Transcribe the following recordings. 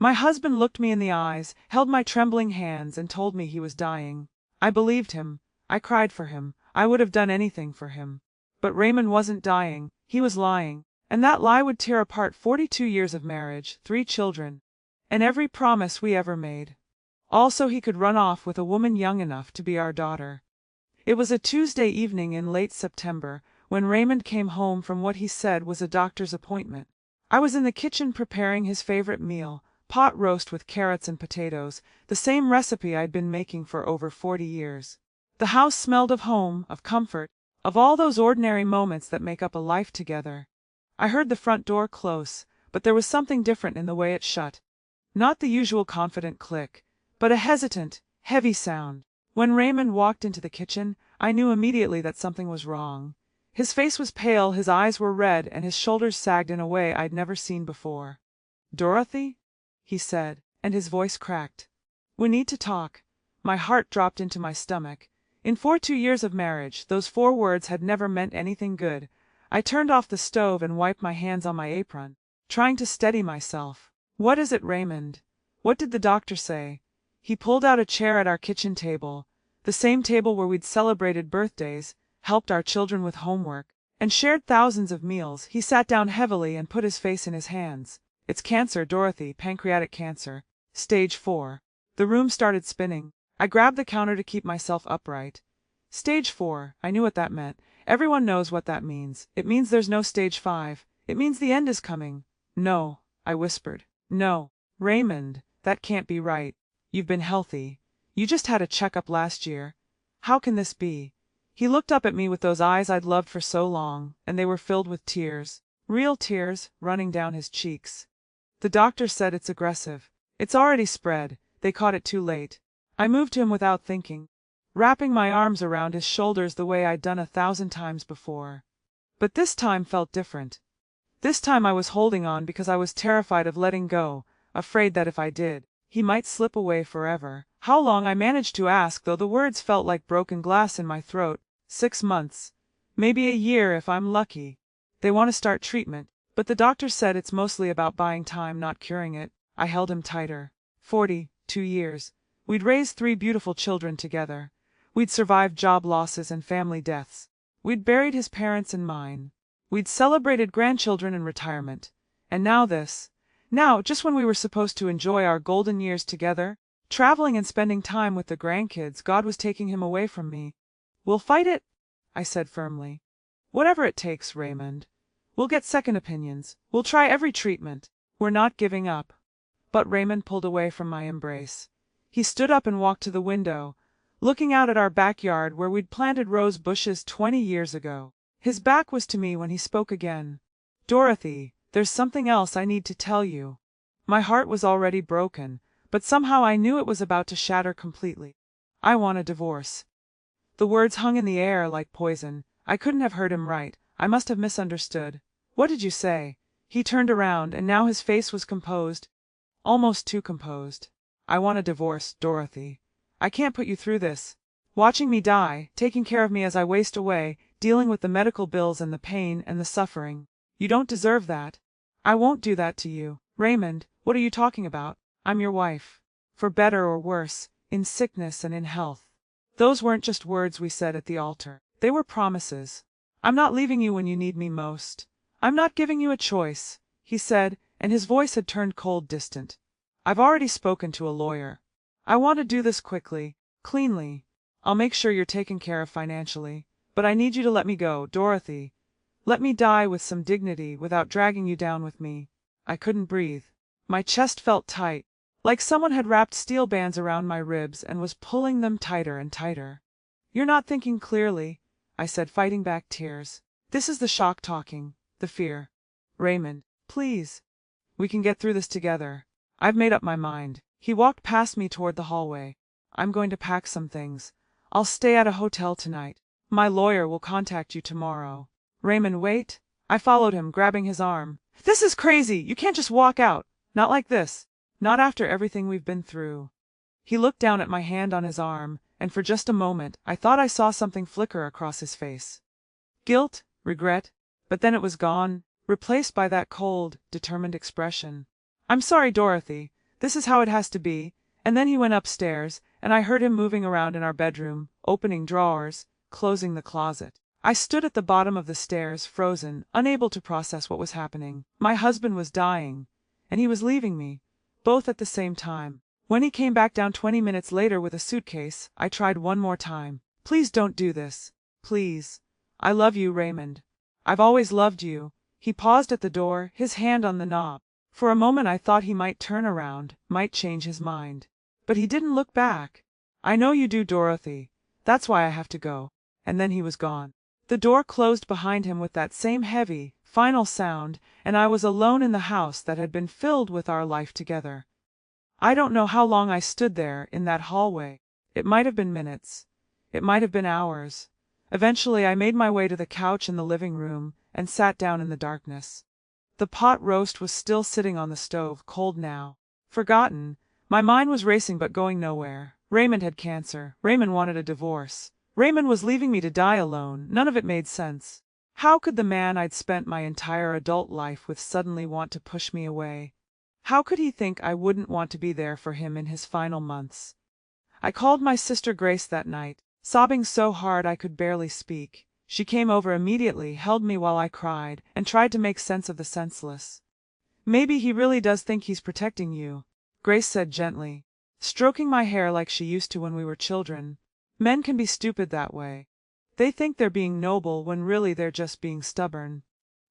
My husband looked me in the eyes, held my trembling hands, and told me he was dying. I believed him. I cried for him. I would have done anything for him. But Raymond wasn't dying. He was lying. And that lie would tear apart 42 years of marriage, 3 children, and every promise we ever made. Also, he could run off with a woman young enough to be our daughter. It was a Tuesday evening in late September, when Raymond came home from what he said was a doctor's appointment. I was in the kitchen preparing his favorite meal, pot roast with carrots and potatoes, the same recipe I'd been making for over 40 years. The house smelled of home, of comfort, of all those ordinary moments that make up a life together. I heard the front door close, but there was something different in the way it shut. Not the usual confident click, but a hesitant, heavy sound. When Raymond walked into the kitchen, I knew immediately that something was wrong. His face was pale, his eyes were red, and his shoulders sagged in a way I'd never seen before. "Dorothy?" he said, and his voice cracked. "We need to talk." My heart dropped into my stomach. In 42 years of marriage, those 4 words had never meant anything good. I turned off the stove and wiped my hands on my apron, trying to steady myself. "What is it, Raymond? What did the doctor say?" He pulled out a chair at our kitchen table, the same table where we'd celebrated birthdays, helped our children with homework, and shared thousands of meals. He sat down heavily and put his face in his hands. "It's cancer, Dorothy, pancreatic cancer. Stage 4. The room started spinning. I grabbed the counter to keep myself upright. Stage 4, I knew what that meant. Everyone knows what that means. It means there's no stage 5. It means the end is coming. "No," I whispered. "No. Raymond, that can't be right. You've been healthy. You just had a checkup last year. How can this be?" He looked up at me with those eyes I'd loved for so long, and they were filled with tears. Real tears, running down his cheeks. "The doctor said it's aggressive. It's already spread. They caught it too late." I moved to him without thinking, wrapping my arms around his shoulders the way I'd done 1,000 times before. But this time felt different. This time I was holding on because I was terrified of letting go, afraid that if I did, he might slip away forever. How long, I managed to ask, though the words felt like broken glass in my throat. 6 months. Maybe a year if I'm lucky. They want to start treatment, but the doctor said it's mostly about buying time, not curing it. I held him tighter. 42 years. We'd raised 3 beautiful children together. We'd survived job losses and family deaths. We'd buried his parents and mine. We'd celebrated grandchildren and retirement. And now this. Now, just when we were supposed to enjoy our golden years together, traveling and spending time with the grandkids, God was taking him away from me. "We'll fight it," I said firmly. "Whatever it takes, Raymond. We'll get second opinions. We'll try every treatment. We're not giving up." But Raymond pulled away from my embrace. He stood up and walked to the window, looking out at our backyard where we'd planted rose bushes 20 years ago. His back was to me when he spoke again. "Dorothy, there's something else I need to tell you." My heart was already broken, but somehow I knew it was about to shatter completely. "I want a divorce." The words hung in the air like poison. I couldn't have heard him right. I must have misunderstood. "What did you say?" He turned around, and now his face was composed. Almost too composed. "I want a divorce, Dorothy. I can't put you through this. Watching me die, taking care of me as I waste away, dealing with the medical bills and the pain and the suffering. You don't deserve that. I won't do that to you." "Raymond, what are you talking about? I'm your wife. For better or worse, in sickness and in health." Those weren't just words we said at the altar. They were promises. "I'm not leaving you when you need me most. I'm not giving you a choice," he said, and his voice had turned cold, distant. "I've already spoken to a lawyer. I want to do this quickly, cleanly. I'll make sure you're taken care of financially. But I need you to let me go, Dorothy. Let me die with some dignity without dragging you down with me." I couldn't breathe. My chest felt tight, like someone had wrapped steel bands around my ribs and was pulling them tighter and tighter. "You're not thinking clearly," I said, fighting back tears. "This is the shock talking, the fear. Raymond, please. We can get through this together. I've made up my mind." He walked past me toward the hallway. "I'm going to pack some things. I'll stay at a hotel tonight. My lawyer will contact you tomorrow." "Raymond, wait." I followed him, grabbing his arm. "This is crazy. You can't just walk out. Not like this. Not after everything we've been through." He looked down at my hand on his arm, and for just a moment I thought I saw something flicker across his face. Guilt, regret, but then it was gone, replaced by that cold, determined expression. "I'm sorry, Dorothy. This is how it has to be. And then he went upstairs, and I heard him moving around in our bedroom, opening drawers, closing the closet. I stood at the bottom of the stairs, frozen, unable to process what was happening. My husband was dying, and he was leaving me, both at the same time. When he came back down 20 minutes later with a suitcase, I tried one more time. Please don't do this. Please. I love you, Raymond. I've always loved you. He paused at the door, his hand on the knob. For a moment I thought he might turn around, might change his mind. But he didn't look back. I know you do, Dorothy. That's why I have to go. And then he was gone. The door closed behind him with that same heavy, final sound, and I was alone in the house that had been filled with our life together. I don't know how long I stood there in that hallway. It might have been minutes. It might have been hours. Eventually I made my way to the couch in the living room and sat down in the darkness. The pot roast was still sitting on the stove, cold now. Forgotten. My mind was racing but going nowhere. Raymond had cancer. Raymond wanted a divorce. Raymond was leaving me to die alone. None of it made sense. How could the man I'd spent my entire adult life with suddenly want to push me away? How could he think I wouldn't want to be there for him in his final months? I called my sister Grace that night, sobbing so hard I could barely speak. She came over immediately, held me while I cried, and tried to make sense of the senseless. Maybe he really does think he's protecting you, Grace said gently, stroking my hair like she used to when we were children. Men can be stupid that way. They think they're being noble when really they're just being stubborn.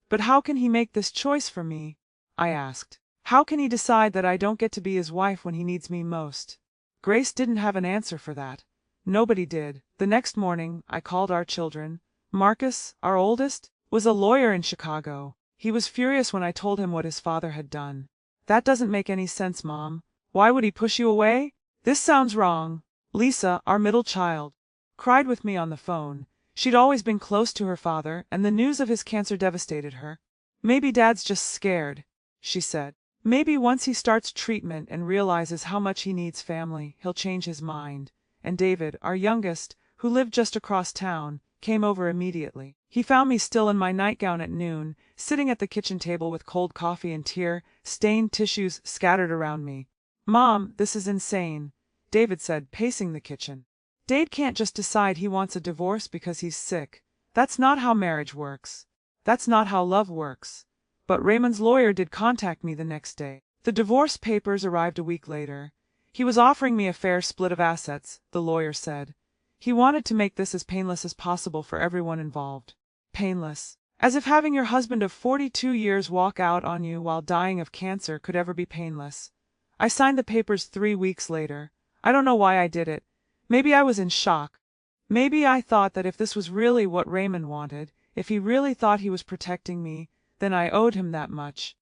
But how can he make this choice for me? I asked. How can he decide that I don't get to be his wife when he needs me most? Grace didn't have an answer for that. Nobody did. The next morning, I called our children. Marcus, our oldest, was a lawyer in Chicago. He was furious when I told him what his father had done. That doesn't make any sense, Mom. Why would he push you away? This sounds wrong. Lisa, our middle child, cried with me on the phone. She'd always been close to her father, and the news of his cancer devastated her. Maybe Dad's just scared, she said. Maybe once he starts treatment and realizes how much he needs family, he'll change his mind. And David, our youngest, who lived just across town, came over immediately. He found me still in my nightgown at noon, sitting at the kitchen table with cold coffee and tear-stained tissues scattered around me. Mom, this is insane, David said, pacing the kitchen. Dade can't just decide he wants a divorce because he's sick. That's not how marriage works. That's not how love works. But Raymond's lawyer did contact me the next day. The divorce papers arrived a week later. He was offering me a fair split of assets, the lawyer said. He wanted to make this as painless as possible for everyone involved. Painless. As if having your husband of 42 years walk out on you while dying of cancer could ever be painless. I signed the papers 3 weeks later. I don't know why I did it. Maybe I was in shock. Maybe I thought that if this was really what Raymond wanted, if he really thought he was protecting me, then I owed him that much.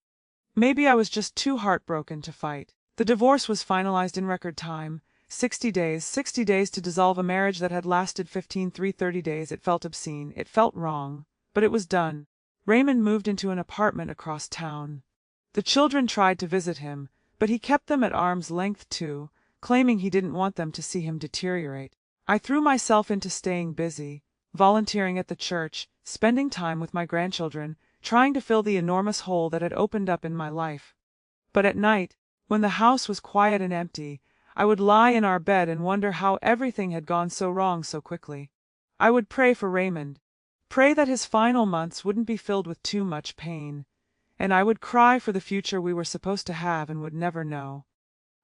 Maybe I was just too heartbroken to fight. The divorce was finalized in record time. 60 days to dissolve a marriage that had lasted 30 days. It felt obscene, it felt wrong, but it was done. Raymond moved into an apartment across town. The children tried to visit him, but he kept them at arm's length too, claiming he didn't want them to see him deteriorate. I threw myself into staying busy, volunteering at the church, spending time with my grandchildren, trying to fill the enormous hole that had opened up in my life. But at night, when the house was quiet and empty, I would lie in our bed and wonder how everything had gone so wrong so quickly. I would pray for Raymond, pray that his final months wouldn't be filled with too much pain, and I would cry for the future we were supposed to have and would never know.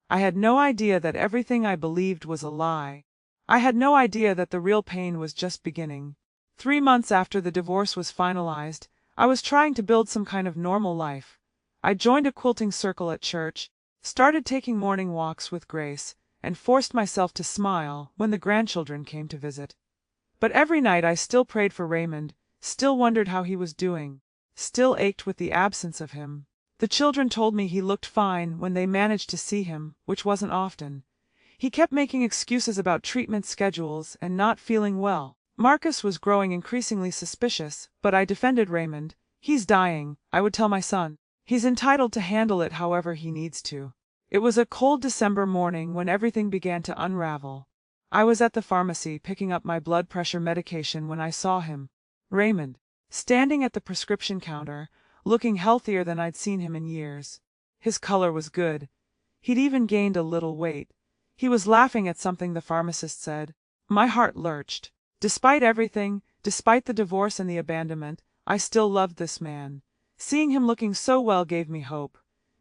I had no idea that everything I believed was a lie. I had no idea that the real pain was just beginning. 3 months after the divorce was finalized, I was trying to build some kind of normal life. I joined a quilting circle at church, started taking morning walks with Grace, and forced myself to smile when the grandchildren came to visit. But every night I still prayed for Raymond, still wondered how he was doing, still ached with the absence of him. The children told me he looked fine when they managed to see him, which wasn't often. He kept making excuses about treatment schedules and not feeling well. Marcus was growing increasingly suspicious, but I defended Raymond. He's dying, I would tell my son. He's entitled to handle it however he needs to. It was a cold December morning when everything began to unravel. I was at the pharmacy picking up my blood pressure medication when I saw him, Raymond, standing at the prescription counter, looking healthier than I'd seen him in years. His color was good. He'd even gained a little weight. He was laughing at something the pharmacist said. My heart lurched. Despite everything, despite the divorce and the abandonment, I still loved this man. Seeing him looking so well gave me hope.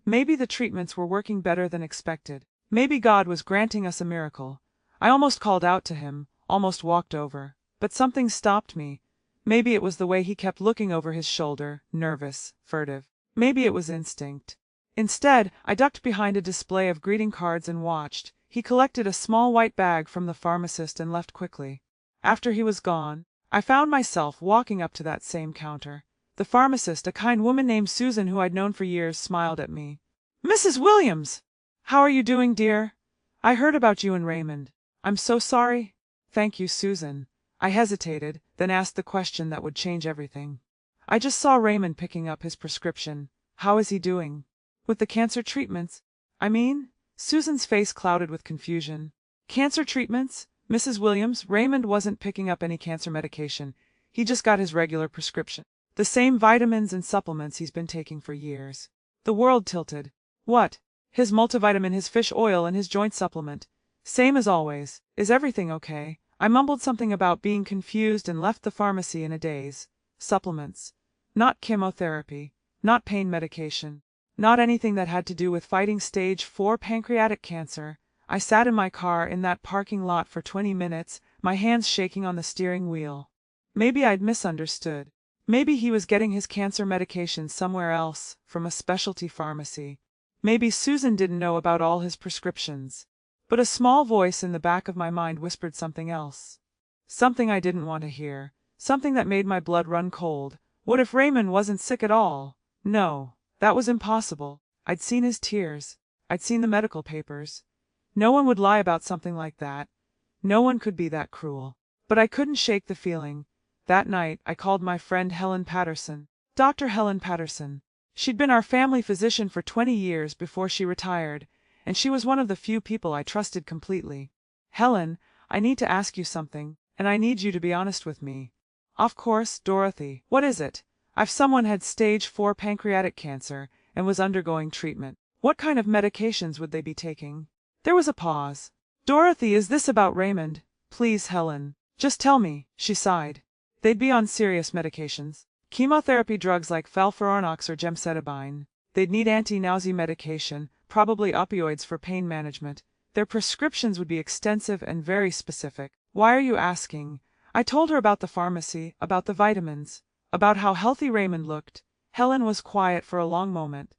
Maybe the treatments were working better than expected. Maybe God was granting us a miracle. I almost called out to him, almost walked over. But something stopped me. Maybe it was the way he kept looking over his shoulder, nervous, furtive. Maybe it was instinct. Instead, I ducked behind a display of greeting cards and watched. He collected a small white bag from the pharmacist and left quickly. After he was gone, I found myself walking up to that same counter. The pharmacist, a kind woman named Susan who I'd known for years, smiled at me. "Mrs. Williams! How are you doing, dear? I heard about you and Raymond. I'm so sorry." "Thank you, Susan." I hesitated, then asked the question that would change everything. "I just saw Raymond picking up his prescription. How is he doing? With the cancer treatments, I mean?" Susan's face clouded with confusion. "Cancer treatments? Mrs. Williams, Raymond wasn't picking up any cancer medication. He just got his regular prescription. The same vitamins and supplements he's been taking for years." The world tilted. "What? His multivitamin, his fish oil, and his joint supplement. Same as always. Is everything okay?" I mumbled something about being confused and left the pharmacy in a daze. Supplements. Not chemotherapy. Not pain medication. Not anything that had to do with fighting stage 4 pancreatic cancer. I sat in my car in that parking lot for 20 minutes, my hands shaking on the steering wheel. Maybe I'd misunderstood. Maybe he was getting his cancer medication somewhere else, from a specialty pharmacy. Maybe Susan didn't know about all his prescriptions. But a small voice in the back of my mind whispered something else. Something I didn't want to hear. Something that made my blood run cold. What if Raymond wasn't sick at all? No, that was impossible. I'd seen his tears. I'd seen the medical papers. No one would lie about something like that. No one could be that cruel. But I couldn't shake the feeling. That night, I called my friend Helen Patterson. Dr. Helen Patterson. She'd been our family physician for 20 years before she retired, and she was one of the few people I trusted completely. "Helen, I need to ask you something, and I need you to be honest with me." "Of course, Dorothy. What is it?" "If someone had stage 4 pancreatic cancer and was undergoing treatment, what kind of medications would they be taking?" There was a pause. "Dorothy, is this about Raymond? Please, Helen. Just tell me," she sighed. "They'd be on serious medications. Chemotherapy drugs like FOLFIRINOX or gemcitabine. They'd need anti-nausea medication, probably opioids for pain management. Their prescriptions would be extensive and very specific." "Why are you asking?" I told her about the pharmacy, about the vitamins, about how healthy Raymond looked. Helen was quiet for a long moment.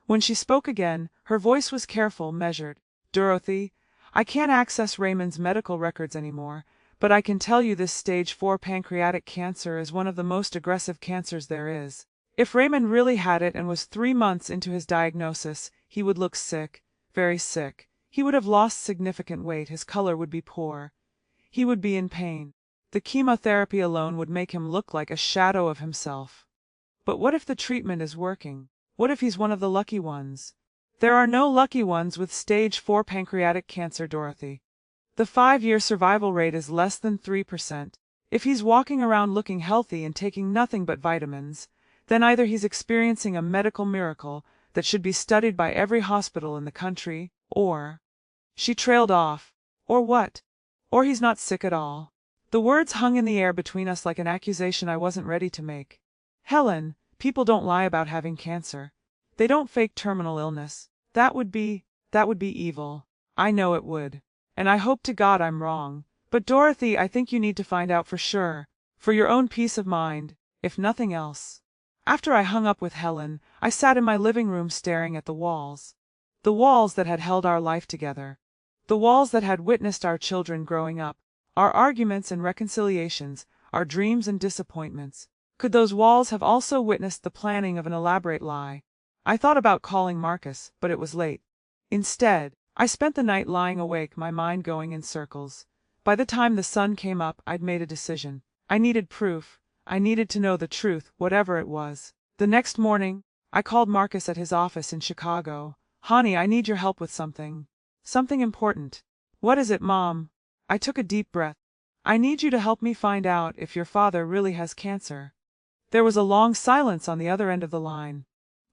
When she spoke again, her voice was careful, measured. "Dorothy, I can't access Raymond's medical records anymore, but I can tell you this stage 4 pancreatic cancer is one of the most aggressive cancers there is. If Raymond really had it and was 3 months into his diagnosis, he would look sick, very sick. He would have lost significant weight, his color would be poor. He would be in pain. The chemotherapy alone would make him look like a shadow of himself. But what if the treatment is working? What if he's one of the lucky ones?" "There are no lucky ones with stage 4 pancreatic cancer, Dorothy. The 5-year survival rate is less than 3%. If he's walking around looking healthy and taking nothing but vitamins, then either he's experiencing a medical miracle that should be studied by every hospital in the country, or—" She trailed off. "Or what? Or he's not sick at all." The words hung in the air between us like an accusation I wasn't ready to make. "Helen, people don't lie about having cancer. They don't fake terminal illness. That would be evil. I know it would. And I hope to God I'm wrong. But Dorothy, I think you need to find out for sure, for your own peace of mind, if nothing else." After I hung up with Helen, I sat in my living room staring at the walls. The walls that had held our life together. The walls that had witnessed our children growing up, our arguments and reconciliations, our dreams and disappointments. Could those walls have also witnessed the planning of an elaborate lie? I thought about calling Marcus, but it was late. Instead, I spent the night lying awake, my mind going in circles. By the time the sun came up, I'd made a decision. I needed proof. I needed to know the truth, whatever it was. The next morning, I called Marcus at his office in Chicago. "Honey, I need your help with something. Something important." "What is it, Mom?" I took a deep breath. "I need you to help me find out if your father really has cancer." There was a long silence on the other end of the line.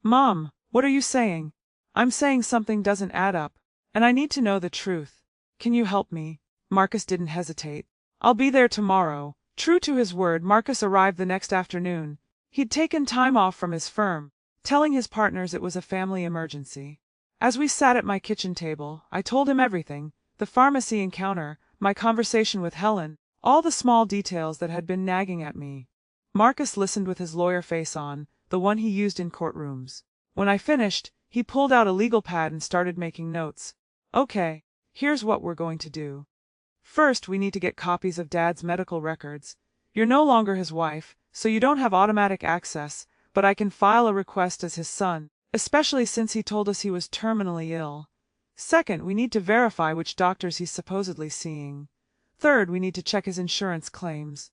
"Mom, what are you saying?" I'm saying something doesn't add up, and I need to know the truth. Can you help me?" Marcus didn't hesitate. "I'll be there tomorrow." True to his word, Marcus arrived the next afternoon. He'd taken time off from his firm, telling his partners it was a family emergency. As we sat at my kitchen table, I told him everything: the pharmacy encounter, my conversation with Helen, all the small details that had been nagging at me. Marcus listened with his lawyer face on, the one he used in courtrooms. When I finished, he pulled out a legal pad and started making notes. "Okay, here's what we're going to do. First, we need to get copies of Dad's medical records. You're no longer his wife, so you don't have automatic access, but I can file a request as his son, especially since he told us he was terminally ill. Second, we need to verify which doctors he's supposedly seeing. Third, we need to check his insurance claims.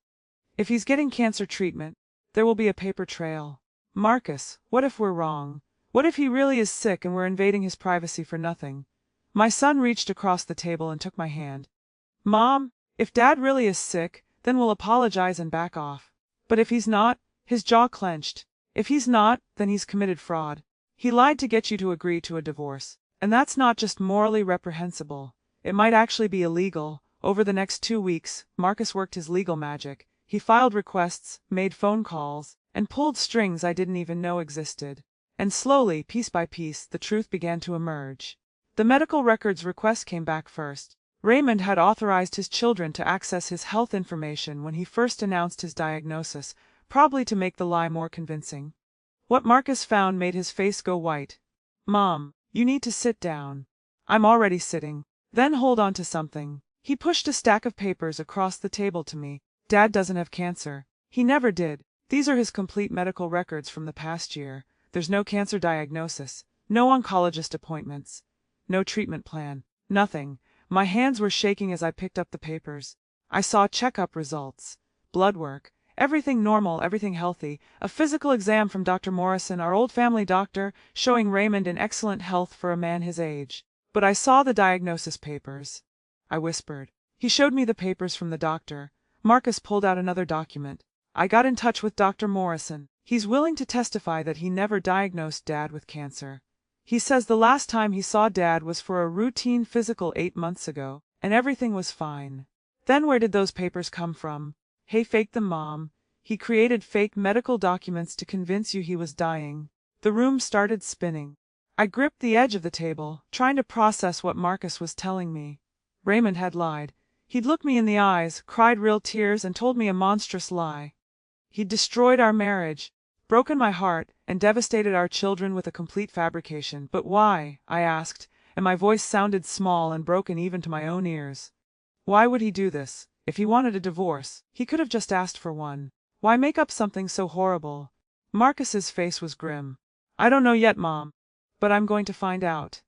If he's getting cancer treatment, there will be a paper trail. Marcus, what if we're wrong? What if he really is sick and we're invading his privacy for nothing?" My son reached across the table and took my hand. "Mom, if Dad really is sick, then we'll apologize and back off. But if he's not," his jaw clenched, "if he's not, then he's committed fraud. He lied to get you to agree to a divorce. And that's not just morally reprehensible. It might actually be illegal." Over the next 2 weeks, Marcus worked his legal magic. He filed requests, made phone calls, and pulled strings I didn't even know existed. And slowly, piece by piece, the truth began to emerge. The medical records request came back first. Raymond had authorized his children to access his health information when he first announced his diagnosis, probably to make the lie more convincing. What Marcus found made his face go white. "Mom, you need to sit down." "I'm already sitting." "Then hold on to something." He pushed a stack of papers across the table to me. "Dad doesn't have cancer. He never did. These are his complete medical records from the past year. There's no cancer diagnosis, no oncologist appointments, no treatment plan, nothing." My hands were shaking as I picked up the papers. I saw checkup results, blood work, everything normal, everything healthy, a physical exam from Dr. Morrison, our old family doctor, showing Raymond in excellent health for a man his age. But I saw the diagnosis papers. I whispered. He showed me the papers from the doctor. Marcus pulled out another document. "I got in touch with Dr. Morrison. He's willing to testify that he never diagnosed Dad with cancer. He says the last time he saw Dad was for a routine physical 8 months ago, and everything was fine." "Then where did those papers come from?" "He faked them, Mom. He created fake medical documents to convince you he was dying." The room started spinning. I gripped the edge of the table, trying to process what Marcus was telling me. Raymond had lied. He'd looked me in the eyes, cried real tears, and told me a monstrous lie. He'd destroyed our marriage, broken my heart, and devastated our children with a complete fabrication. "But why?" I asked, and my voice sounded small and broken even to my own ears. "Why would he do this? If he wanted a divorce, he could have just asked for one. Why make up something so horrible?" Marcus's face was grim. "I don't know yet, Mom, but I'm going to find out."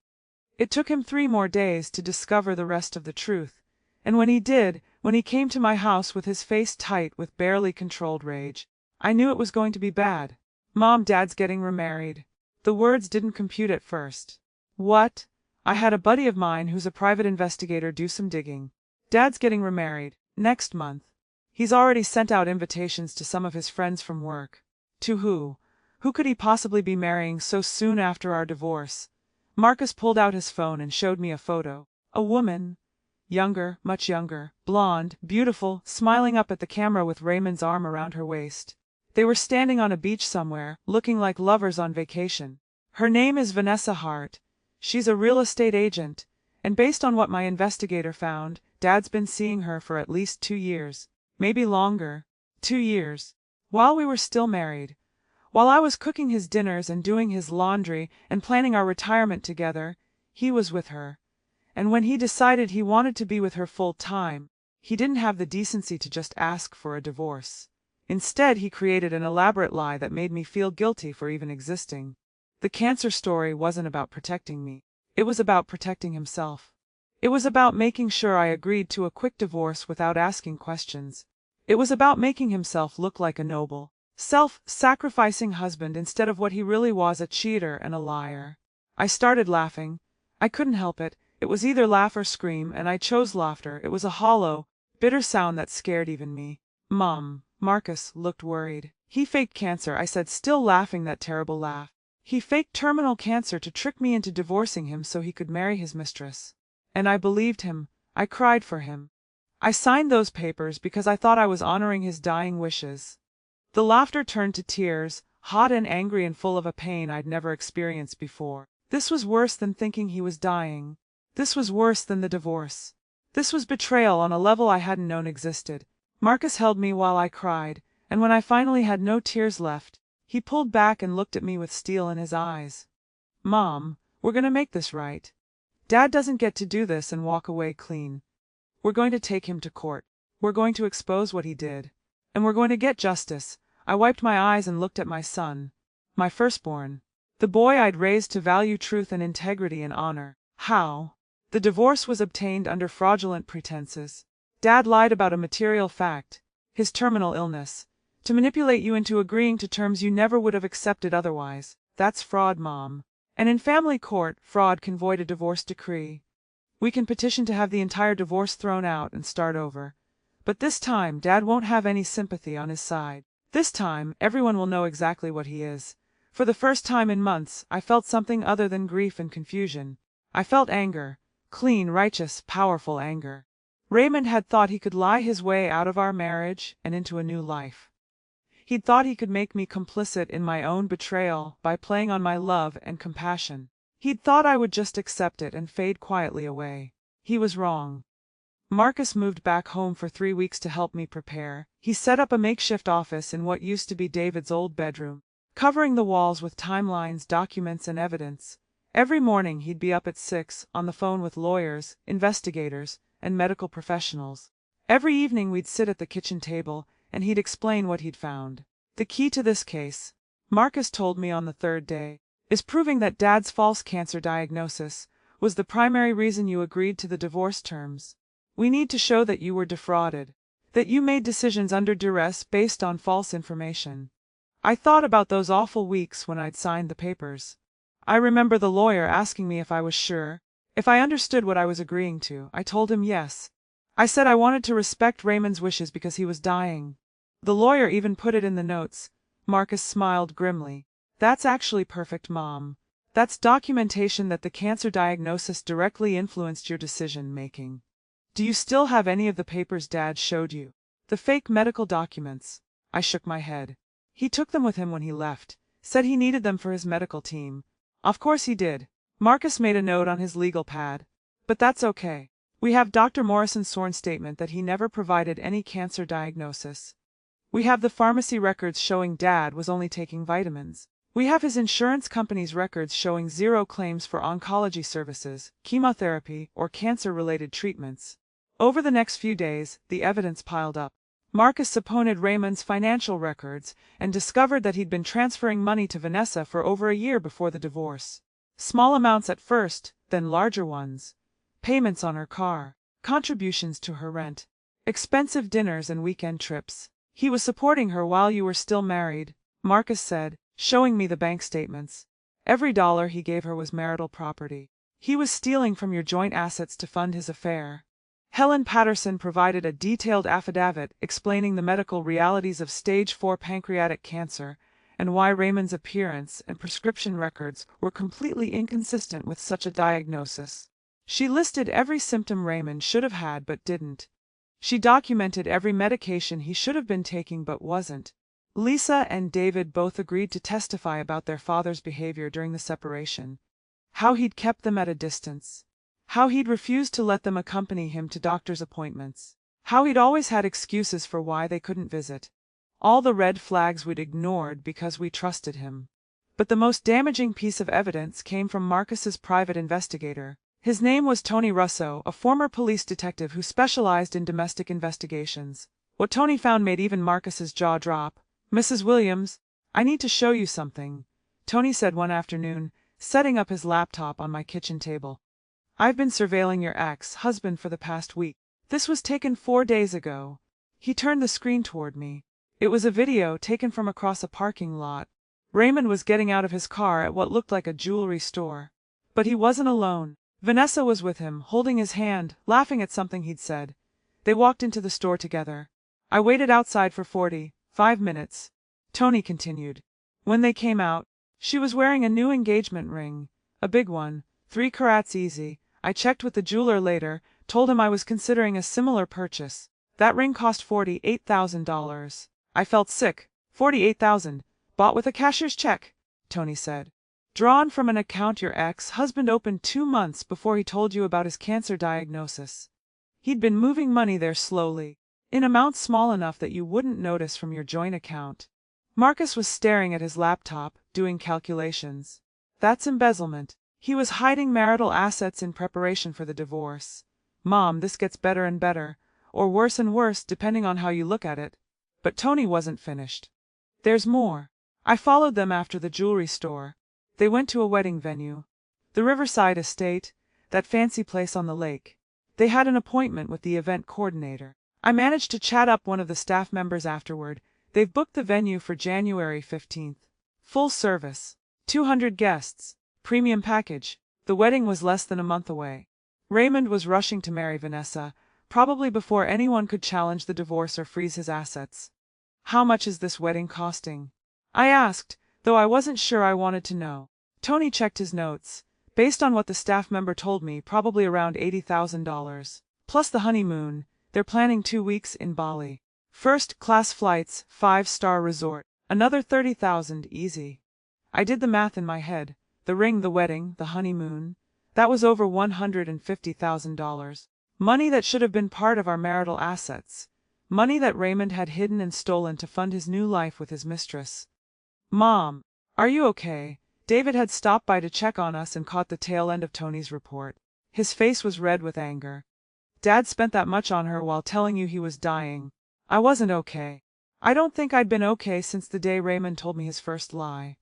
It took him 3 more days to discover the rest of the truth. And when he did, when he came to my house with his face tight with barely controlled rage, I knew it was going to be bad. "Mom, Dad's getting remarried." The words didn't compute at first. "What?" I had a buddy of mine who's a private investigator do some digging. "Dad's getting remarried, next month. He's already sent out invitations to some of his friends from work." "To who? Who could he possibly be marrying so soon after our divorce?" Marcus pulled out his phone and showed me a photo. A woman. Younger, much younger, blonde, beautiful, smiling up at the camera with Raymond's arm around her waist. They were standing on a beach somewhere, looking like lovers on vacation. "Her name is Vanessa Hart. She's a real estate agent, and based on what my investigator found, Dad's been seeing her for at least 2 years. Maybe longer. 2 years. While we were still married. While I was cooking his dinners and doing his laundry and planning our retirement together, he was with her. And when he decided he wanted to be with her full time, he didn't have the decency to just ask for a divorce. Instead, he created an elaborate lie that made me feel guilty for even existing. The cancer story wasn't about protecting me. It was about protecting himself. It was about making sure I agreed to a quick divorce without asking questions. It was about making himself look like a noble, self-sacrificing husband instead of what he really was, a cheater and a liar. I started laughing. I couldn't help it. It was either laugh or scream, and I chose laughter. It was a hollow, bitter sound that scared even me. "Mom." Marcus looked worried. "He faked cancer," I said, still laughing that terrible laugh. He faked terminal cancer to trick me into divorcing him so he could marry his mistress. And I believed him. I cried for him. I signed those papers because I thought I was honoring his dying wishes." The laughter turned to tears, hot and angry and full of a pain I'd never experienced before. This was worse than thinking he was dying. This was worse than the divorce. This was betrayal on a level I hadn't known existed. Marcus held me while I cried, and when I finally had no tears left, he pulled back and looked at me with steel in his eyes. "Mom, we're gonna make this right. Dad doesn't get to do this and walk away clean. We're going to take him to court. We're going to expose what he did. And we're going to get justice." I wiped my eyes and looked at my son, my firstborn, the boy I'd raised to value truth and integrity and honor. "How? The divorce was obtained under fraudulent pretenses. Dad lied about a material fact, his terminal illness, to manipulate you into agreeing to terms you never would have accepted otherwise. That's fraud, Mom. And in family court, fraud can void a divorce decree. We can petition to have the entire divorce thrown out and start over. But this time, Dad won't have any sympathy on his side. This time, everyone will know exactly what he is." For the first time in months, I felt something other than grief and confusion. I felt anger. Clean, righteous, powerful anger. Raymond had thought he could lie his way out of our marriage and into a new life. He'd thought he could make me complicit in my own betrayal by playing on my love and compassion. He'd thought I would just accept it and fade quietly away. He was wrong. Marcus moved back home for 3 weeks to help me prepare. He set up a makeshift office in what used to be David's old bedroom, covering the walls with timelines, documents, and evidence. Every morning he'd be up at 6, on the phone with lawyers, investigators, and medical professionals. Every evening we'd sit at the kitchen table, and he'd explain what he'd found. "The key to this case," Marcus told me on the 3rd day, "is proving that Dad's false cancer diagnosis was the primary reason you agreed to the divorce terms. We need to show that you were defrauded, that you made decisions under duress based on false information." I thought about those awful weeks when I'd signed the papers. I remember the lawyer asking me if I was sure, if I understood what I was agreeing to. I told him yes. I said I wanted to respect Raymond's wishes because he was dying. The lawyer even put it in the notes. Marcus smiled grimly. "That's actually perfect, Mom. That's documentation that the cancer diagnosis directly influenced your decision-making. Do you still have any of the papers Dad showed you? The fake medical documents?" I shook my head. "He took them with him when he left. Said he needed them for his medical team." "Of course he did." Marcus made a note on his legal pad. "But that's okay. We have Dr. Morrison's sworn statement that he never provided any cancer diagnosis. We have the pharmacy records showing Dad was only taking vitamins. We have his insurance company's records showing 0 claims for oncology services, chemotherapy, or cancer-related treatments." Over the next few days, the evidence piled up. Marcus subpoenaed Raymond's financial records and discovered that he'd been transferring money to Vanessa for over a year before the divorce. Small amounts at first, then larger ones. Payments on her car, contributions to her rent, expensive dinners and weekend trips. "He was supporting her while you were still married," Marcus said, showing me the bank statements. "Every dollar he gave her was marital property. He was stealing from your joint assets to fund his affair." Helen Patterson provided a detailed affidavit explaining the medical realities of stage 4 pancreatic cancer and why Raymond's appearance and prescription records were completely inconsistent with such a diagnosis. She listed every symptom Raymond should have had but didn't. She documented every medication he should have been taking but wasn't. Lisa and David both agreed to testify about their father's behavior during the separation. How he'd kept them at a distance. How he'd refused to let them accompany him to doctor's appointments. How he'd always had excuses for why they couldn't visit. All the red flags we'd ignored because we trusted him. But the most damaging piece of evidence came from Marcus's private investigator. His name was Tony Russo, a former police detective who specialized in domestic investigations. What Tony found made even Marcus's jaw drop. "Mrs. Williams, I need to show you something," Tony said one afternoon, setting up his laptop on my kitchen table. "I've been surveilling your ex-husband for the past week. This was taken 4 days ago." He turned the screen toward me. It was a video taken from across a parking lot. Raymond was getting out of his car at what looked like a jewelry store. But he wasn't alone. Vanessa was with him, holding his hand, laughing at something he'd said. They walked into the store together. "I waited outside for 45 minutes," Tony continued. "When they came out, She was wearing a new engagement ring, a big one, 3 carats easy. I checked with the jeweler later, told him I was considering a similar purchase. That ring cost $48,000. I felt sick. 48,000, bought with a cashier's check, Tony said. Drawn from an account your ex-husband opened 2 months before he told you about his cancer diagnosis. He'd been moving money there slowly, in amounts small enough that you wouldn't notice from your joint account. Marcus was staring at his laptop, doing calculations. That's embezzlement. He was hiding marital assets in preparation for the divorce. Mom, this gets better and better, or worse and worse depending on how you look at it. But Tony wasn't finished. There's more. I followed them after the jewelry store. They went to a wedding venue. The Riverside Estate, that fancy place on the lake. They had an appointment with the event coordinator. I managed to chat up one of the staff members afterward. They've booked the venue for January 15th. Full service. 200 guests. Premium package. The wedding was less than a month away. Raymond was rushing to marry Vanessa, probably before anyone could challenge the divorce or freeze his assets. How much is this wedding costing? I asked, though I wasn't sure I wanted to know. Tony checked his notes. Based on what the staff member told me, probably around $80,000. Plus the honeymoon. They're planning 2 weeks in Bali. First-class flights, 5-star resort. Another $30,000 easy. I did the math in my head. The ring, the wedding, the honeymoon. That was over $150,000. Money that should have been part of our marital assets. Money that Raymond had hidden and stolen to fund his new life with his mistress. Mom, are you okay? David had stopped by to check on us and caught the tail end of Tony's report. His face was red with anger. Dad spent that much on her while telling you he was dying. I wasn't okay. I don't think I'd been okay since the day Raymond told me his first lie.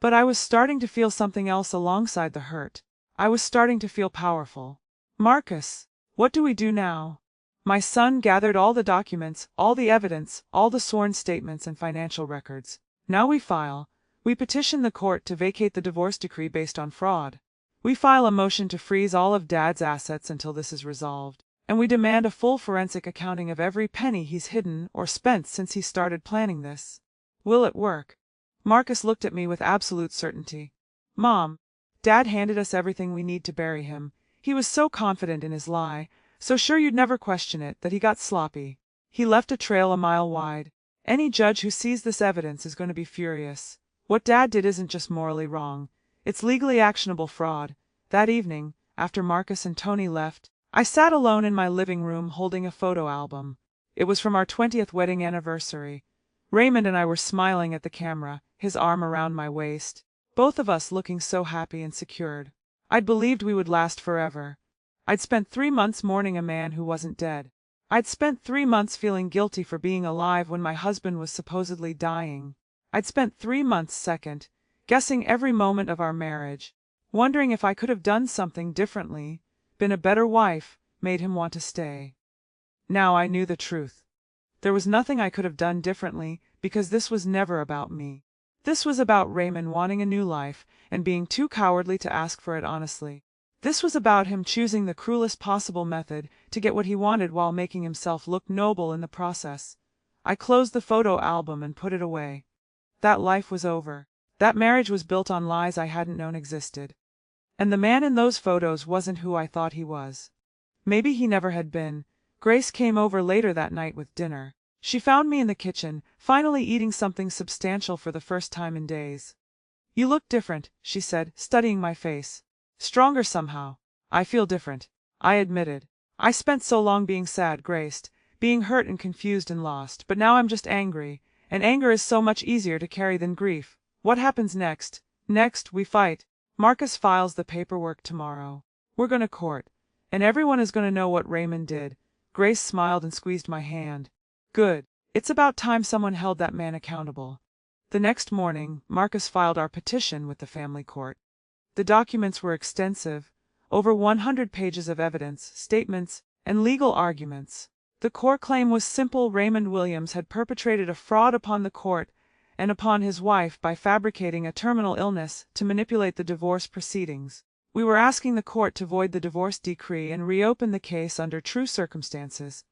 But I was starting to feel something else alongside the hurt. I was starting to feel powerful. Marcus, what do we do now? My son gathered all the documents, all the evidence, all the sworn statements and financial records. Now we file. We petition the court to vacate the divorce decree based on fraud. We file a motion to freeze all of Dad's assets until this is resolved. And we demand a full forensic accounting of every penny he's hidden or spent since he started planning this. Will it work? Marcus looked at me with absolute certainty. Mom, Dad handed us everything we need to bury him. He was so confident in his lie, so sure you'd never question it, that he got sloppy. He left a trail a mile wide. Any judge who sees this evidence is going to be furious. What Dad did isn't just morally wrong. It's legally actionable fraud. That evening, after Marcus and Tony left, I sat alone in my living room holding a photo album. It was from our 20th wedding anniversary. Raymond and I were smiling at the camera, his arm around my waist, both of us looking so happy and secured. I'd believed we would last forever. I'd spent 3 months mourning a man who wasn't dead. I'd spent 3 months feeling guilty for being alive when my husband was supposedly dying. I'd spent 3 months second, guessing every moment of our marriage, wondering if I could have done something differently, been a better wife, made him want to stay. Now I knew the truth. There was nothing I could have done differently, because this was never about me. This was about Raymond wanting a new life, and being too cowardly to ask for it honestly. This was about him choosing the cruelest possible method to get what he wanted while making himself look noble in the process. I closed the photo album and put it away. That life was over. That marriage was built on lies I hadn't known existed. And the man in those photos wasn't who I thought he was. Maybe he never had been. Grace came over later that night with dinner. She found me in the kitchen, finally eating something substantial for the first time in days. You look different, she said, studying my face. Stronger somehow. I feel different, I admitted. I spent so long being sad, Grace, being hurt and confused and lost, but now I'm just angry, and anger is so much easier to carry than grief. What happens next? Next, we fight. Marcus files the paperwork tomorrow. We're going to court, and everyone is going to know what Raymond did. Grace smiled and squeezed my hand. Good. It's about time someone held that man accountable. The next morning, Marcus filed our petition with the family court. The documents were extensive, over 100 pages of evidence, statements, and legal arguments. The core claim was simple: Raymond Williams had perpetrated a fraud upon the court and upon his wife by fabricating a terminal illness to manipulate the divorce proceedings. We were asking the court to void the divorce decree and reopen the case under true circumstances.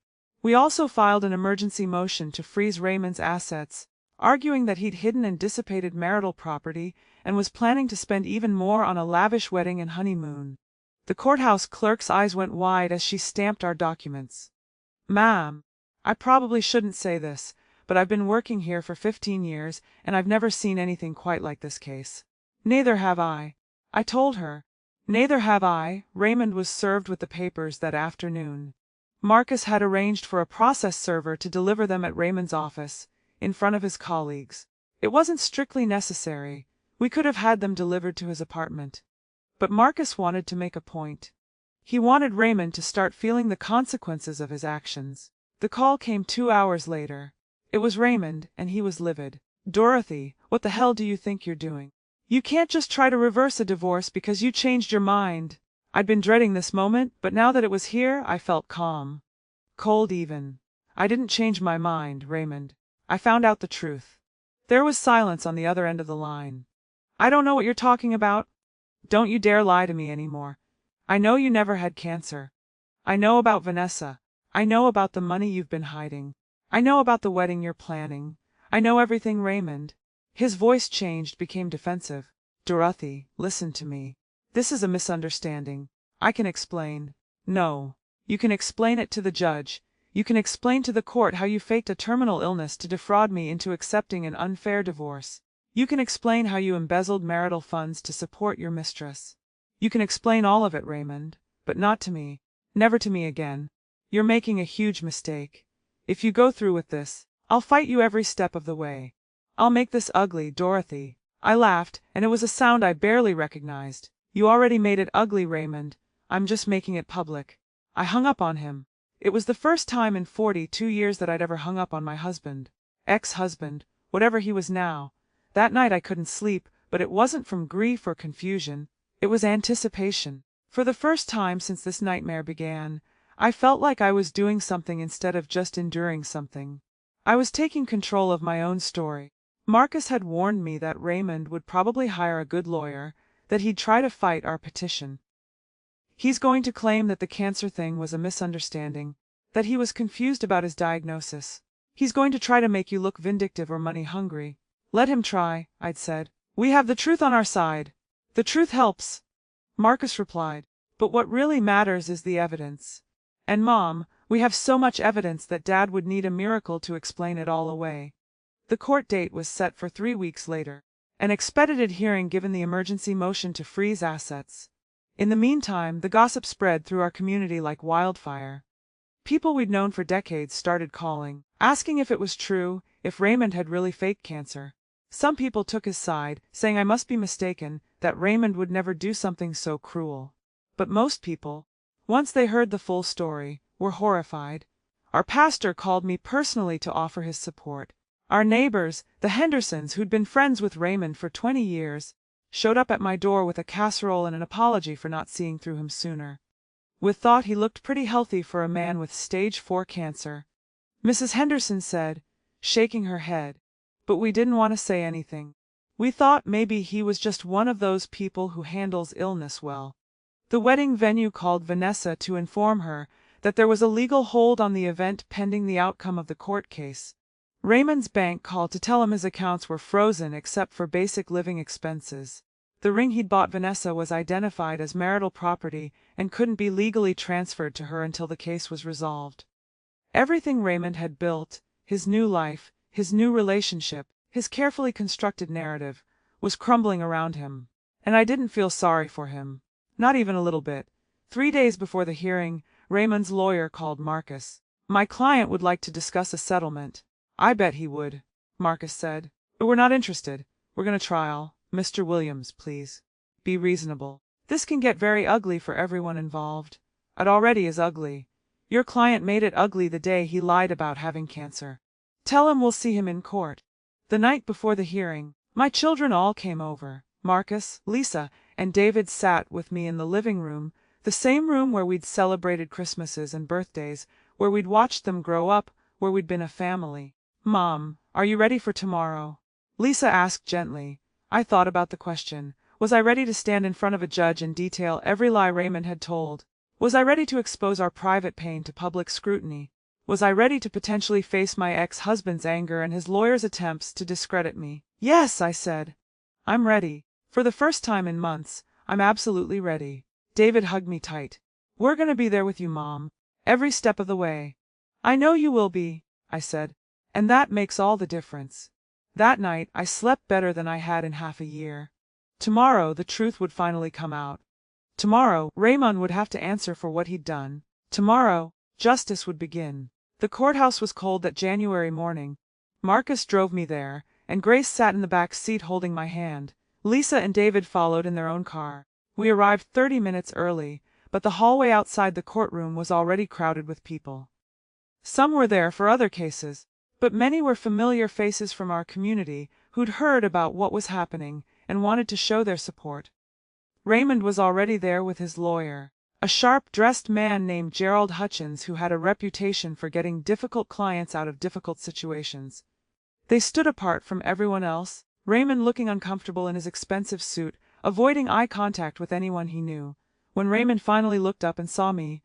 We also filed an emergency motion to freeze Raymond's assets, arguing that he'd hidden and dissipated marital property and was planning to spend even more on a lavish wedding and honeymoon. The courthouse clerk's eyes went wide as she stamped our documents. "Ma'am, I probably shouldn't say this, but I've been working here for 15 years and I've never seen anything quite like this case." "Neither have I," I told her. "Neither have I." Raymond was served with the papers that afternoon. Marcus had arranged for a process server to deliver them at Raymond's office, in front of his colleagues. It wasn't strictly necessary. We could have had them delivered to his apartment. But Marcus wanted to make a point. He wanted Raymond to start feeling the consequences of his actions. The call came 2 hours later. It was Raymond, and he was livid. "Dorothy, what the hell do you think you're doing? You can't just try to reverse a divorce because you changed your mind." I'd been dreading this moment, but now that it was here, I felt calm. Cold even. "I didn't change my mind, Raymond. I found out the truth." There was silence on the other end of the line. "I don't know what you're talking about. Don't you dare lie to me anymore. I know you never had cancer. I know about Vanessa. I know about the money you've been hiding. I know about the wedding you're planning. I know everything, Raymond." His voice changed, became defensive. "Dorothy, listen to me. This is a misunderstanding. I can explain." "No. You can explain it to the judge. You can explain to the court how you faked a terminal illness to defraud me into accepting an unfair divorce. You can explain how you embezzled marital funds to support your mistress. You can explain all of it, Raymond, but not to me. Never to me again. You're making a huge mistake. If you go through with this, I'll fight you every step of the way. I'll make this ugly, Dorothy." I laughed, and it was a sound I barely recognized. "You already made it ugly, Raymond. I'm just making it public." I hung up on him. It was the first time in 42 years that I'd ever hung up on my husband. Ex-husband, whatever he was now. That night I couldn't sleep, but it wasn't from grief or confusion. It was anticipation. For the first time since this nightmare began, I felt like I was doing something instead of just enduring something. I was taking control of my own story. Marcus had warned me that Raymond would probably hire a good lawyer, that he'd try to fight our petition. He's going to claim that the cancer thing was a misunderstanding, that he was confused about his diagnosis. He's going to try to make you look vindictive or money-hungry. Let him try, I'd said. We have the truth on our side. The truth helps, Marcus replied. But what really matters is the evidence. And Mom, we have so much evidence that Dad would need a miracle to explain it all away. The court date was set for 3 weeks later. An expedited hearing given the emergency motion to freeze assets. In the meantime, the gossip spread through our community like wildfire. People we'd known for decades started calling, asking if it was true, if Raymond had really faked cancer. Some people took his side, saying I must be mistaken, that Raymond would never do something so cruel. But most people, once they heard the full story, were horrified. Our pastor called me personally to offer his support. Our neighbors, the Hendersons, who'd been friends with Raymond for 20 years, showed up at my door with a casserole and an apology for not seeing through him sooner. We thought he looked pretty healthy for a man with stage 4 cancer, Mrs. Henderson said, shaking her head. But we didn't want to say anything. We thought maybe he was just one of those people who handles illness well. The wedding venue called Vanessa to inform her that there was a legal hold on the event pending the outcome of the court case. Raymond's bank called to tell him his accounts were frozen except for basic living expenses. The ring he'd bought Vanessa was identified as marital property and couldn't be legally transferred to her until the case was resolved. Everything Raymond had built, his new life, his new relationship, his carefully constructed narrative, was crumbling around him. And I didn't feel sorry for him. Not even a little bit. 3 days before the hearing, Raymond's lawyer called Marcus. My client would like to discuss a settlement. I bet he would, Marcus said. But we're not interested. We're going to trial. Mr. Williams, please. Be reasonable. This can get very ugly for everyone involved. It already is ugly. Your client made it ugly the day he lied about having cancer. Tell him we'll see him in court. The night before the hearing, my children all came over. Marcus, Lisa, and David sat with me in the living room, the same room where we'd celebrated Christmases and birthdays, where we'd watched them grow up, where we'd been a family. Mom, are you ready for tomorrow? Lisa asked gently. I thought about the question. Was I ready to stand in front of a judge and detail every lie Raymond had told? Was I ready to expose our private pain to public scrutiny? Was I ready to potentially face my ex-husband's anger and his lawyer's attempts to discredit me? Yes, I said. I'm ready. For the first time in months, I'm absolutely ready. David hugged me tight. We're gonna be there with you, Mom. Every step of the way. I know you will be, I said. And that makes all the difference. That night, I slept better than I had in half a year. Tomorrow, the truth would finally come out. Tomorrow, Raymond would have to answer for what he'd done. Tomorrow, justice would begin. The courthouse was cold that January morning. Marcus drove me there, and Grace sat in the back seat holding my hand. Lisa and David followed in their own car. We arrived 30 minutes early, but the hallway outside the courtroom was already crowded with people. Some were there for other cases, but many were familiar faces from our community who'd heard about what was happening and wanted to show their support. Raymond was already there with his lawyer, a sharp-dressed man named Gerald Hutchins who had a reputation for getting difficult clients out of difficult situations. They stood apart from everyone else, Raymond looking uncomfortable in his expensive suit, avoiding eye contact with anyone he knew. When Raymond finally looked up and saw me,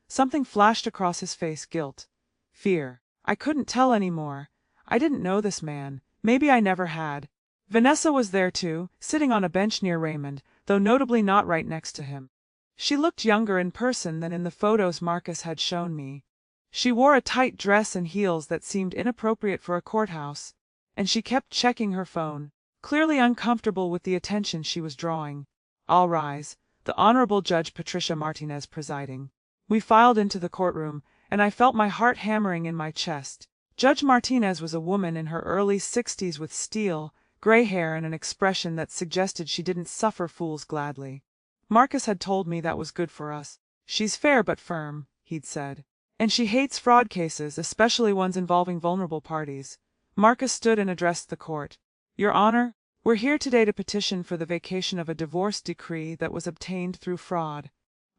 something flashed across his face: guilt. Fear. I couldn't tell anymore. I didn't know this man. Maybe I never had. Vanessa was there too, sitting on a bench near Raymond, though notably not right next to him. She looked younger in person than in the photos Marcus had shown me. She wore a tight dress and heels that seemed inappropriate for a courthouse, and she kept checking her phone, clearly uncomfortable with the attention she was drawing. All rise. The Honorable Judge Patricia Martinez presiding. We filed into the courtroom, and I felt my heart hammering in my chest. Judge Martinez was a woman in her early 60s with steel, gray hair and an expression that suggested she didn't suffer fools gladly. Marcus had told me that was good for us. She's fair but firm, he'd said. And she hates fraud cases, especially ones involving vulnerable parties. Marcus stood and addressed the court. Your Honor, we're here today to petition for the vacation of a divorce decree that was obtained through fraud.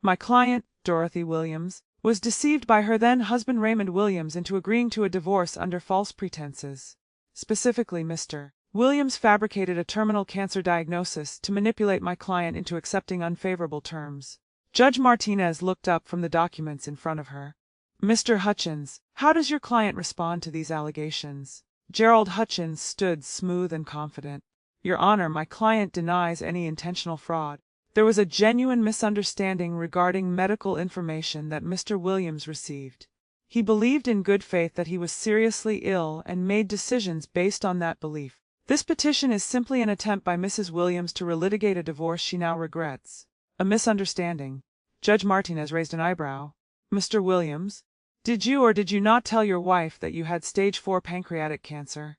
My client, Dorothy Williams, was deceived by her then-husband Raymond Williams into agreeing to a divorce under false pretenses. Specifically, Mr. Williams fabricated a terminal cancer diagnosis to manipulate my client into accepting unfavorable terms. Judge Martinez looked up from the documents in front of her. Mr. Hutchins, how does your client respond to these allegations? Gerald Hutchins stood smooth and confident. Your Honor, my client denies any intentional fraud. There was a genuine misunderstanding regarding medical information that Mr. Williams received. He believed in good faith that he was seriously ill and made decisions based on that belief. This petition is simply an attempt by Mrs. Williams to relitigate a divorce she now regrets. A misunderstanding. Judge Martinez raised an eyebrow. Mr. Williams, did you or did you not tell your wife that you had stage 4 pancreatic cancer?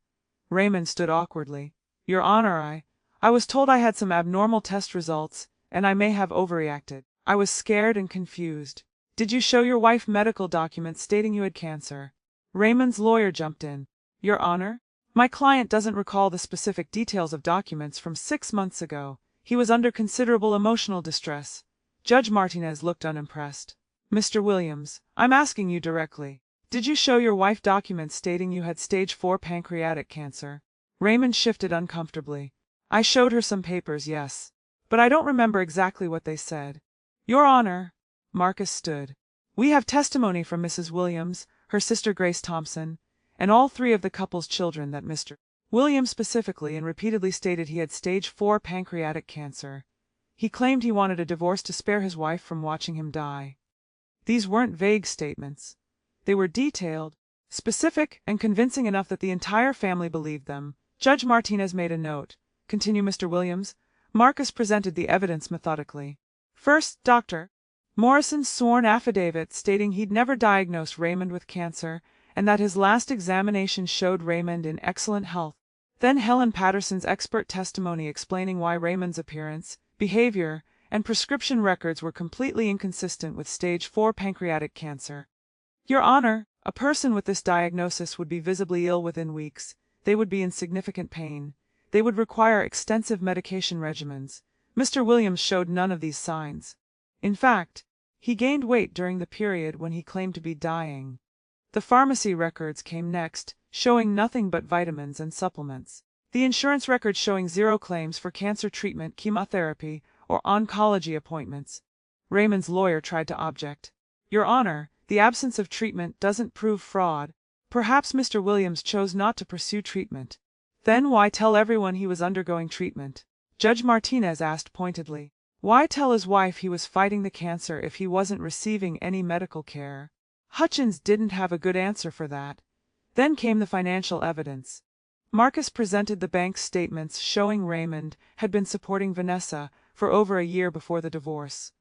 Raymond stood awkwardly. Your Honor, I was told I had some abnormal test results, and I may have overreacted. I was scared and confused. Did you show your wife medical documents stating you had cancer? Raymond's lawyer jumped in. Your Honor, my client doesn't recall the specific details of documents from 6 months ago. He was under considerable emotional distress. Judge Martinez looked unimpressed. Mr. Williams, I'm asking you directly. Did you show your wife documents stating you had stage 4 pancreatic cancer? Raymond shifted uncomfortably. I showed her some papers, yes. But I don't remember exactly what they said. Your Honor, Marcus stood. We have testimony from Mrs. Williams, her sister Grace Thompson, and all 3 of the couple's children that Mr. Williams specifically and repeatedly stated he had stage 4 pancreatic cancer. He claimed he wanted a divorce to spare his wife from watching him die. These weren't vague statements. They were detailed, specific, and convincing enough that the entire family believed them. Judge Martinez made a note. Continue, Mr. Williams. Marcus presented the evidence methodically. First, Dr. Morrison's sworn affidavit stating he'd never diagnosed Raymond with cancer and that his last examination showed Raymond in excellent health. Then Helen Patterson's expert testimony explaining why Raymond's appearance, behavior, and prescription records were completely inconsistent with stage 4 pancreatic cancer. Your Honor, a person with this diagnosis would be visibly ill within weeks. They would be in significant pain. They would require extensive medication regimens. Mr. Williams showed none of these signs. In fact, he gained weight during the period when he claimed to be dying. The pharmacy records came next, showing nothing but vitamins and supplements. The insurance records showing 0 claims for cancer treatment, chemotherapy, or oncology appointments. Raymond's lawyer tried to object. Your Honor, The absence of treatment doesn't prove fraud. Perhaps Mr. Williams chose not to pursue treatment. Then why tell everyone he was undergoing treatment? Judge Martinez asked pointedly. Why tell his wife he was fighting the cancer if he wasn't receiving any medical care? Hutchins didn't have a good answer for that. Then came the financial evidence. Marcus presented the bank statements showing Raymond had been supporting Vanessa for over a year before the divorce.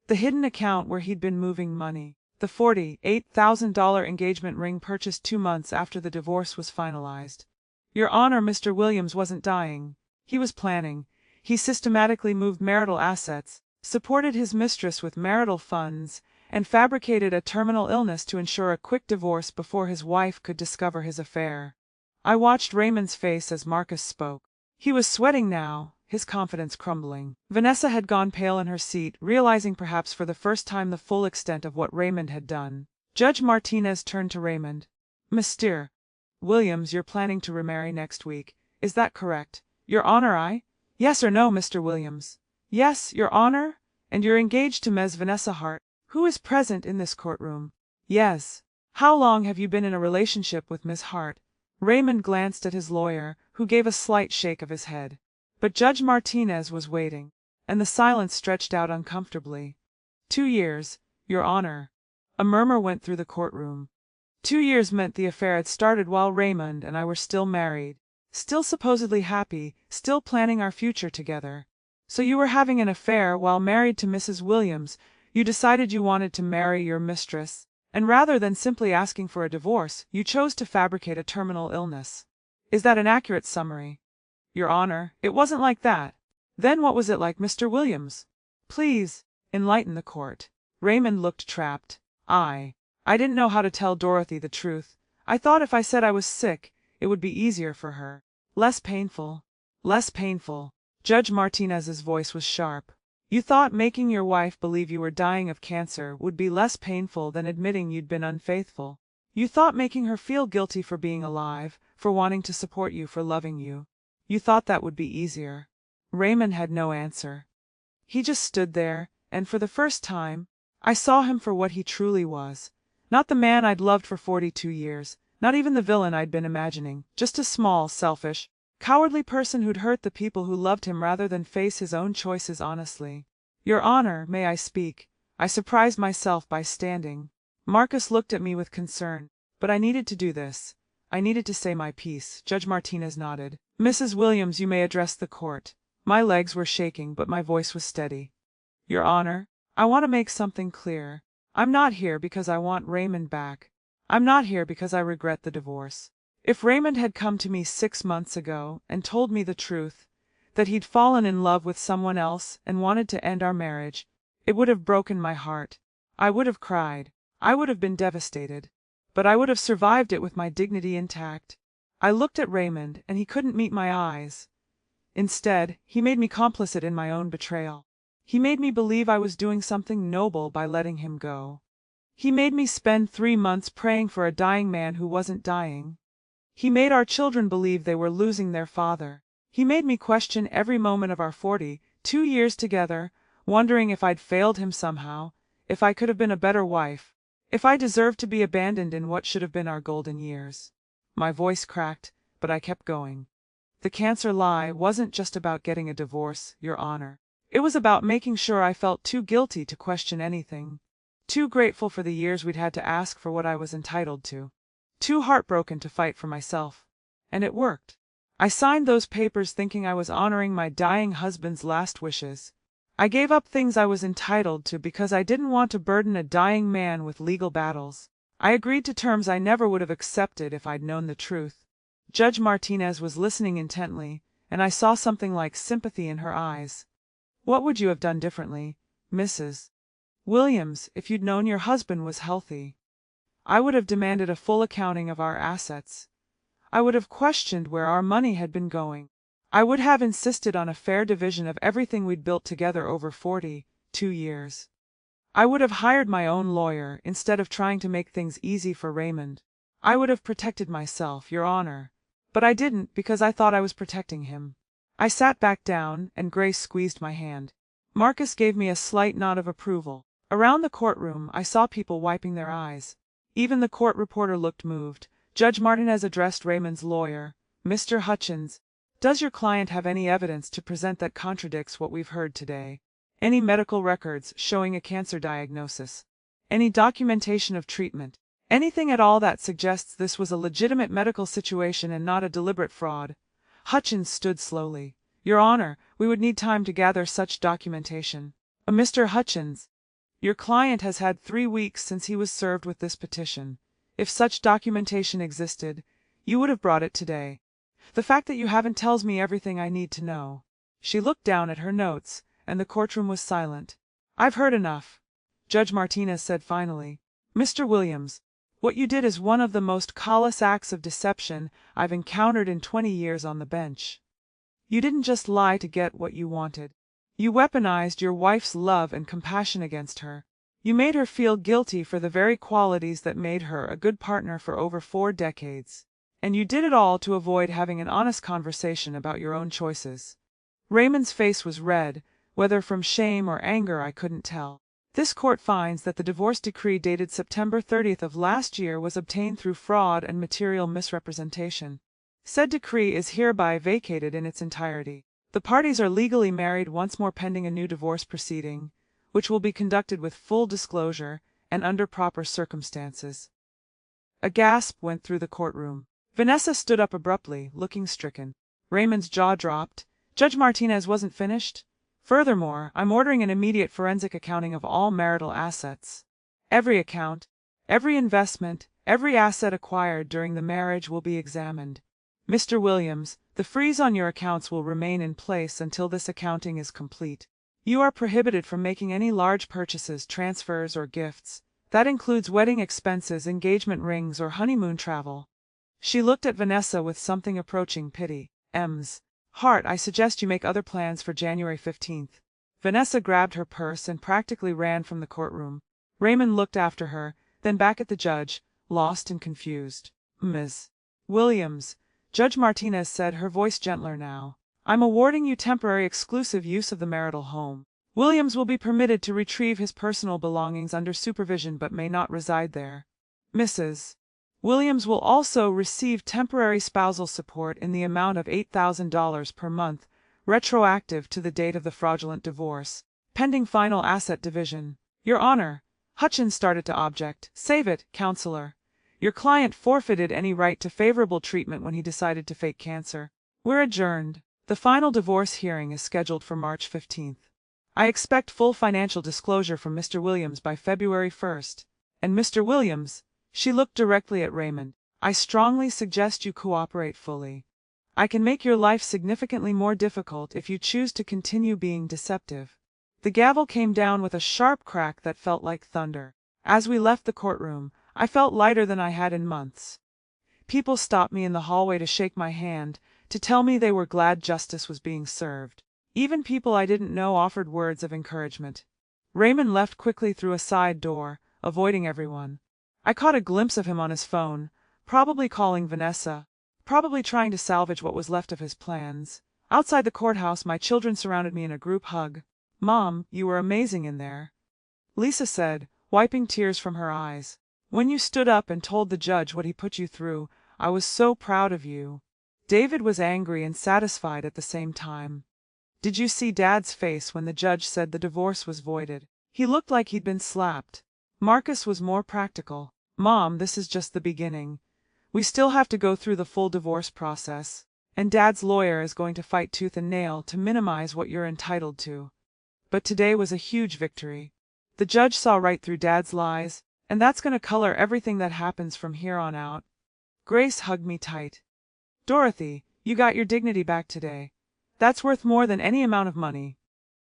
The hidden account where he'd been moving money. The $48,000 engagement ring purchased 2 months after the divorce was finalized. Your Honor, Mr. Williams wasn't dying. He was planning. He systematically moved marital assets, supported his mistress with marital funds, and fabricated a terminal illness to ensure a quick divorce before his wife could discover his affair. I watched Raymond's face as Marcus spoke. He was sweating now, his confidence crumbling. Vanessa had gone pale in her seat, realizing perhaps for the first time the full extent of what Raymond had done. Judge Martinez turned to Raymond. Mr. Williams, you're planning to remarry next week. Is that correct? Your Honor, Yes or no, Mr. Williams? Yes, Your Honor. And you're engaged to Ms. Vanessa Hart, who is present in this courtroom. Yes. How long have you been in a relationship with Miss Hart? Raymond glanced at his lawyer, who gave a slight shake of his head. But Judge Martinez was waiting, and the silence stretched out uncomfortably. 2 years, Your Honor. A murmur went through the courtroom. 2 years meant the affair had started while Raymond and I were still married, still supposedly happy, still planning our future together. So you were having an affair while married to Mrs. Williams. You decided you wanted to marry your mistress, and rather than simply asking for a divorce, you chose to fabricate a terminal illness. Is that an accurate summary? Your Honor, it wasn't like that. Then what was it like, Mr. Williams? Please, enlighten the court. Raymond looked trapped. I didn't know how to tell Dorothy the truth. I thought if I said I was sick, it would be easier for her. Less painful. Less painful. Judge Martinez's voice was sharp. You thought making your wife believe you were dying of cancer would be less painful than admitting you'd been unfaithful. You thought making her feel guilty for being alive, for wanting to support you, for loving you. You thought that would be easier. Raymond had no answer. He just stood there, and for the first time, I saw him for what he truly was. Not the man I'd loved for 42 years, not even the villain I'd been imagining, just a small, selfish, cowardly person who'd hurt the people who loved him rather than face his own choices honestly. Your Honor, may I speak? I surprised myself by standing. Marcus looked at me with concern, but I needed to do this. I needed to say my piece. Judge Martinez nodded. Mrs. Williams, you may address the court. My legs were shaking, but my voice was steady. Your Honor, I want to make something clear. I'm not here because I want Raymond back. I'm not here because I regret the divorce. If Raymond had come to me 6 months ago and told me the truth, that he'd fallen in love with someone else and wanted to end our marriage, it would have broken my heart. I would have cried. I would have been devastated. But I would have survived it with my dignity intact. I looked at Raymond, and he couldn't meet my eyes. Instead, he made me complicit in my own betrayal. He made me believe I was doing something noble by letting him go. He made me spend 3 months praying for a dying man who wasn't dying. He made our children believe they were losing their father. He made me question every moment of our 42 years together, wondering if I'd failed him somehow, if I could have been a better wife, if I deserved to be abandoned in what should have been our golden years. My voice cracked, but I kept going. The cancer lie wasn't just about getting a divorce, Your Honor. It was about making sure I felt too guilty to question anything, too grateful for the years we'd had to ask for what I was entitled to, too heartbroken to fight for myself. And it worked. I signed those papers thinking I was honoring my dying husband's last wishes. I gave up things I was entitled to because I didn't want to burden a dying man with legal battles. I agreed to terms I never would have accepted if I'd known the truth. Judge Martinez was listening intently, and I saw something like sympathy in her eyes. What would you have done differently, Mrs. Williams, if you'd known your husband was healthy? I would have demanded a full accounting of our assets. I would have questioned where our money had been going. I would have insisted on a fair division of everything we'd built together over 42 years. I would have hired my own lawyer instead of trying to make things easy for Raymond. I would have protected myself, Your Honor. But I didn't because I thought I was protecting him. I sat back down, and Grace squeezed my hand. Marcus gave me a slight nod of approval. Around the courtroom, I saw people wiping their eyes. Even the court reporter looked moved. Judge Martinez addressed Raymond's lawyer. Mr. Hutchins, does your client have any evidence to present that contradicts what we've heard today? Any medical records showing a cancer diagnosis? Any documentation of treatment? Anything at all that suggests this was a legitimate medical situation and not a deliberate fraud? Hutchins stood slowly. Your Honor, we would need time to gather such documentation. Mr. Hutchins, your client has had 3 weeks since he was served with this petition. If such documentation existed, you would have brought it today. The fact that you haven't tells me everything I need to know. She looked down at her notes, and the courtroom was silent. I've heard enough, Judge Martinez said finally. Mr. Williams, what you did is one of the most callous acts of deception I've encountered in 20 years on the bench. You didn't just lie to get what you wanted. You weaponized your wife's love and compassion against her. You made her feel guilty for the very qualities that made her a good partner for over 4 decades. And you did it all to avoid having an honest conversation about your own choices. Raymond's face was red, whether from shame or anger I couldn't tell. This court finds that the divorce decree dated September 30th of last year was obtained through fraud and material misrepresentation. Said decree is hereby vacated in its entirety. The parties are legally married once more pending a new divorce proceeding, which will be conducted with full disclosure and under proper circumstances. A gasp went through the courtroom. Vanessa stood up abruptly, looking stricken. Raymond's jaw dropped. Judge Martinez wasn't finished. Furthermore, I'm ordering an immediate forensic accounting of all marital assets. Every account, every investment, every asset acquired during the marriage will be examined. Mr. Williams, the freeze on your accounts will remain in place until this accounting is complete. You are prohibited from making any large purchases, transfers, or gifts. That includes wedding expenses, engagement rings, or honeymoon travel. She looked at Vanessa with something approaching pity. M's. Hart, I suggest you make other plans for January 15th. Vanessa grabbed her purse and practically ran from the courtroom. Raymond looked after her, then back at the judge, lost and confused. Ms. Williams, Judge Martinez said, her voice gentler now, I'm awarding you temporary exclusive use of the marital home. Williams will be permitted to retrieve his personal belongings under supervision but may not reside there. Mrs. Williams will also receive temporary spousal support in the amount of $8,000 per month, retroactive to the date of the fraudulent divorce, pending final asset division. Your Honor, Hutchins started to object. Save it, counselor. Your client forfeited any right to favorable treatment when he decided to fake cancer. We're adjourned. The final divorce hearing is scheduled for March 15th. I expect full financial disclosure from Mr. Williams by February 1st. And Mr. Williams, she looked directly at Raymond, I strongly suggest you cooperate fully. I can make your life significantly more difficult if you choose to continue being deceptive. The gavel came down with a sharp crack that felt like thunder. As we left the courtroom, I felt lighter than I had in months. People stopped me in the hallway to shake my hand, to tell me they were glad justice was being served. Even people I didn't know offered words of encouragement. Raymond left quickly through a side door, avoiding everyone. I caught a glimpse of him on his phone, probably calling Vanessa, probably trying to salvage what was left of his plans. Outside the courthouse, my children surrounded me in a group hug. Mom, you were amazing in there, Lisa said, wiping tears from her eyes. When you stood up and told the judge what he put you through, I was so proud of you. David was angry and satisfied at the same time. Did you see Dad's face when the judge said the divorce was voided? He looked like he'd been slapped. Marcus was more practical. Mom, this is just the beginning. We still have to go through the full divorce process, and Dad's lawyer is going to fight tooth and nail to minimize what you're entitled to. But today was a huge victory. The judge saw right through Dad's lies, and that's going to color everything that happens from here on out. Grace hugged me tight. Dorothy, you got your dignity back today. That's worth more than any amount of money.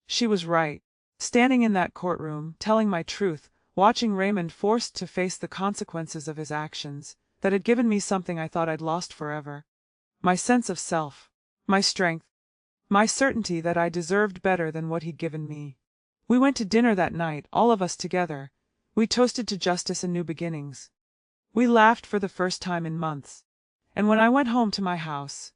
She was right. Standing in that courtroom, telling my truth, watching Raymond forced to face the consequences of his actions, that had given me something I thought I'd lost forever. My sense of self, my strength, my certainty that I deserved better than what he'd given me. We went to dinner that night, all of us together. We toasted to justice and new beginnings. We laughed for the first time in months. And when I went home to my house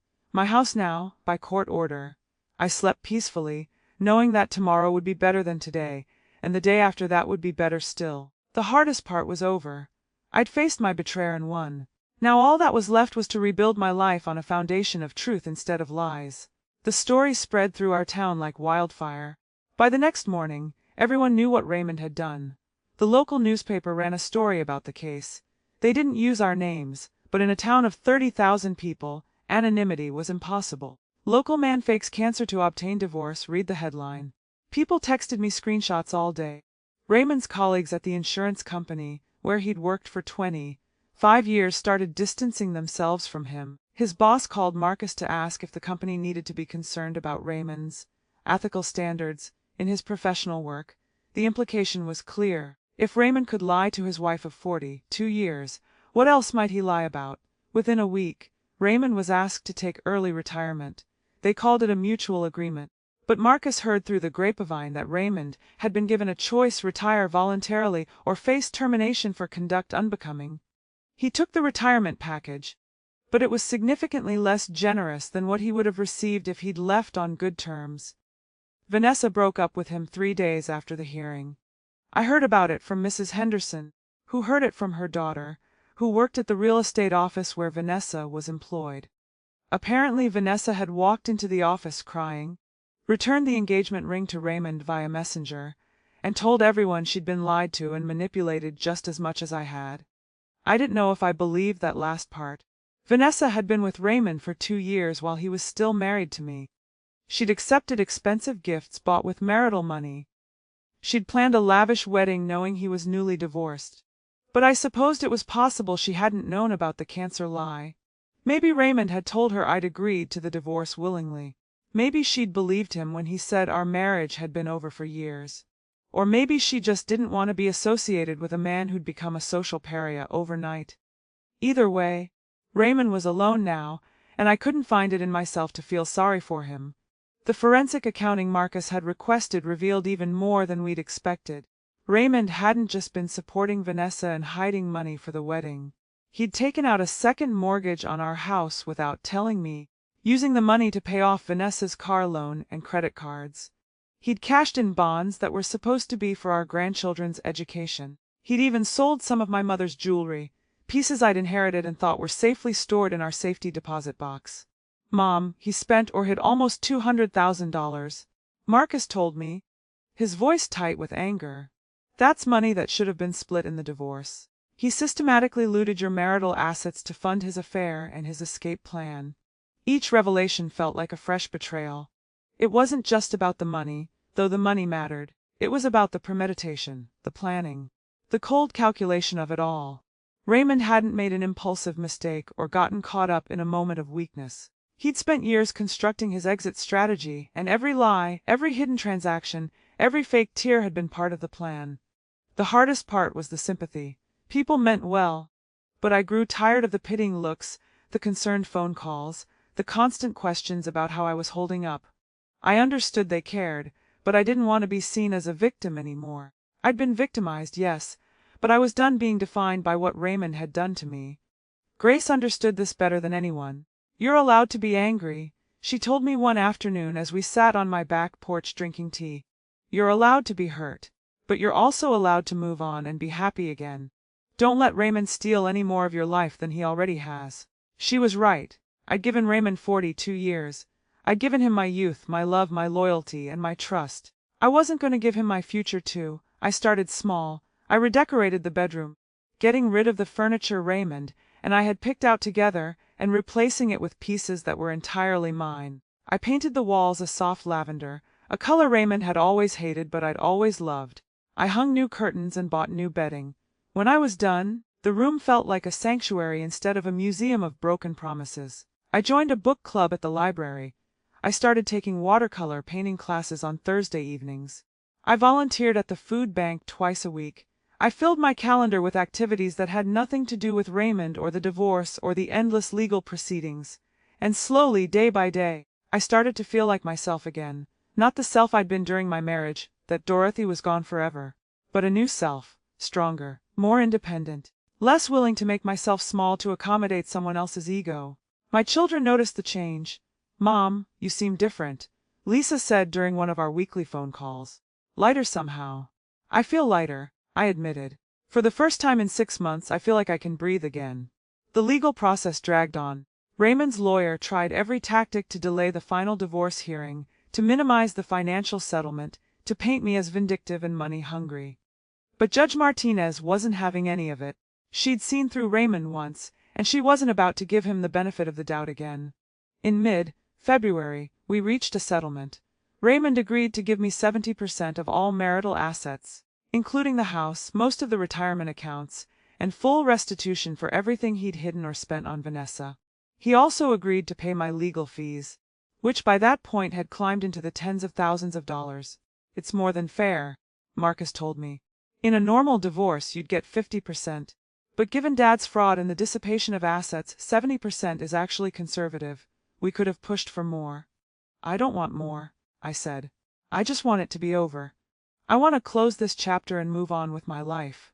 now, by court order, I slept peacefully, knowing that tomorrow would be better than today, and the day after that would be better still. The hardest part was over. I'd faced my betrayer and won. Now all that was left was to rebuild my life on a foundation of truth instead of lies. The story spread through our town like wildfire. By the next morning, everyone knew what Raymond had done. The local newspaper ran a story about the case. They didn't use our names, but in a town of 30,000 people, anonymity was impossible. Local man fakes cancer to obtain divorce, read the headline. People texted me screenshots all day. Raymond's colleagues at the insurance company, where he'd worked for 25 years, started distancing themselves from him. His boss called Marcus to ask if the company needed to be concerned about Raymond's ethical standards in his professional work. The implication was clear. If Raymond could lie to his wife of 42 years, what else might he lie about? Within a week, Raymond was asked to take early retirement. They called it a mutual agreement. But Marcus heard through the grapevine that Raymond had been given a choice: retire voluntarily or face termination for conduct unbecoming. He took the retirement package, but it was significantly less generous than what he would have received if he'd left on good terms. Vanessa broke up with him 3 days after the hearing. I heard about it from Mrs. Henderson, who heard it from her daughter, who worked at the real estate office where Vanessa was employed. Apparently Vanessa had walked into the office crying, returned the engagement ring to Raymond via messenger, and told everyone she'd been lied to and manipulated just as much as I had. I didn't know if I believed that last part. Vanessa had been with Raymond for 2 years while he was still married to me. She'd accepted expensive gifts bought with marital money. She'd planned a lavish wedding knowing he was newly divorced. But I supposed it was possible she hadn't known about the cancer lie. Maybe Raymond had told her I'd agreed to the divorce willingly. Maybe she'd believed him when he said our marriage had been over for years. Or maybe she just didn't want to be associated with a man who'd become a social pariah overnight. Either way, Raymond was alone now, and I couldn't find it in myself to feel sorry for him. The forensic accounting Marcus had requested revealed even more than we'd expected. Raymond hadn't just been supporting Vanessa and hiding money for the wedding. He'd taken out a second mortgage on our house without telling me, using the money to pay off Vanessa's car loan and credit cards. He'd cashed in bonds that were supposed to be for our grandchildren's education. He'd even sold some of my mother's jewelry, pieces I'd inherited and thought were safely stored in our safety deposit box. Mom, he spent or hid almost $200,000. Marcus told me, his voice tight with anger. That's money that should have been split in the divorce. He systematically looted your marital assets to fund his affair and his escape plan. Each revelation felt like a fresh betrayal. It wasn't just about the money, though the money mattered. It was about the premeditation, the planning, the cold calculation of it all. Raymond hadn't made an impulsive mistake or gotten caught up in a moment of weakness. He'd spent years constructing his exit strategy, and every lie, every hidden transaction, every fake tear had been part of the plan. The hardest part was the sympathy. People meant well, but I grew tired of the pitying looks, the concerned phone calls, the constant questions about how I was holding up. I understood they cared, but I didn't want to be seen as a victim anymore. I'd been victimized, yes, but I was done being defined by what Raymond had done to me. Grace understood this better than anyone. "You're allowed to be angry," she told me one afternoon as we sat on my back porch drinking tea. "You're allowed to be hurt, but you're also allowed to move on and be happy again. Don't let Raymond steal any more of your life than he already has." She was right. I'd given Raymond 42 years. I'd given him my youth, my love, my loyalty, and my trust. I wasn't going to give him my future too. I started small. I redecorated the bedroom, getting rid of the furniture Raymond and I had picked out together and replacing it with pieces that were entirely mine. I painted the walls a soft lavender, a color Raymond had always hated but I'd always loved. I hung new curtains and bought new bedding. When I was done, the room felt like a sanctuary instead of a museum of broken promises. I joined a book club at the library. I started taking watercolor painting classes on Thursday evenings. I volunteered at the food bank twice a week. I filled my calendar with activities that had nothing to do with Raymond or the divorce or the endless legal proceedings. And slowly, day by day, I started to feel like myself again. Not the self I'd been during my marriage, that Dorothy was gone forever, but a new self, stronger, more independent, less willing to make myself small to accommodate someone else's ego. My children noticed the change. "Mom, you seem different," Lisa said during one of our weekly phone calls. "Lighter somehow." I feel lighter, I admitted. For the first time in 6 months, I feel like I can breathe again. The legal process dragged on. Raymond's lawyer tried every tactic to delay the final divorce hearing, to minimize the financial settlement, to paint me as vindictive and money-hungry. But Judge Martinez wasn't having any of it. She'd seen through Raymond once, and she wasn't about to give him the benefit of the doubt again. In mid-February, we reached a settlement. Raymond agreed to give me 70% of all marital assets, including the house, most of the retirement accounts, and full restitution for everything he'd hidden or spent on Vanessa. He also agreed to pay my legal fees, which by that point had climbed into the tens of thousands of dollars. It's more than fair, Marcus told me. In a normal divorce, you'd get 50%. But given Dad's fraud and the dissipation of assets, 70% is actually conservative. We could have pushed for more. I don't want more, I said. I just want it to be over. I want to close this chapter and move on with my life.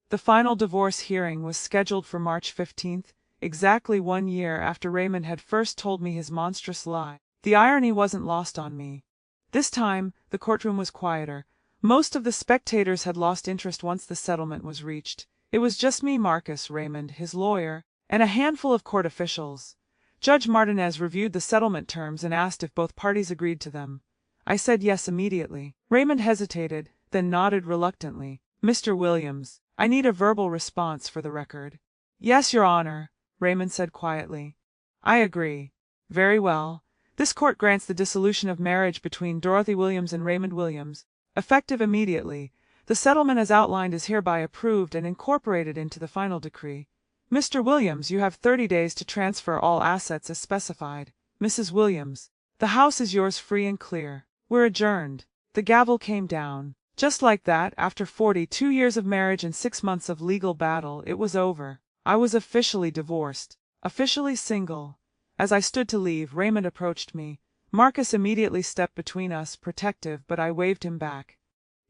The final divorce hearing was scheduled for March 15th, exactly 1 year after Raymond had first told me his monstrous lie. The irony wasn't lost on me. This time, the courtroom was quieter. Most of the spectators had lost interest once the settlement was reached. It was just me, Marcus, Raymond, his lawyer, and a handful of court officials. Judge Martinez reviewed the settlement terms and asked if both parties agreed to them. I said yes immediately. Raymond hesitated, then nodded reluctantly. Mr. Williams, I need a verbal response for the record. Yes, Your Honor, Raymond said quietly. I agree. Very well. This court grants the dissolution of marriage between Dorothy Williams and Raymond Williams, effective immediately. The settlement as outlined is hereby approved and incorporated into the final decree. Mr. Williams, you have 30 days to transfer all assets as specified. Mrs. Williams, the house is yours free and clear. We're adjourned. The gavel came down. Just like that, after 42 years of marriage and 6 months of legal battle, it was over. I was officially divorced, officially single. As I stood to leave, Raymond approached me. Marcus immediately stepped between us, protective, but I waved him back.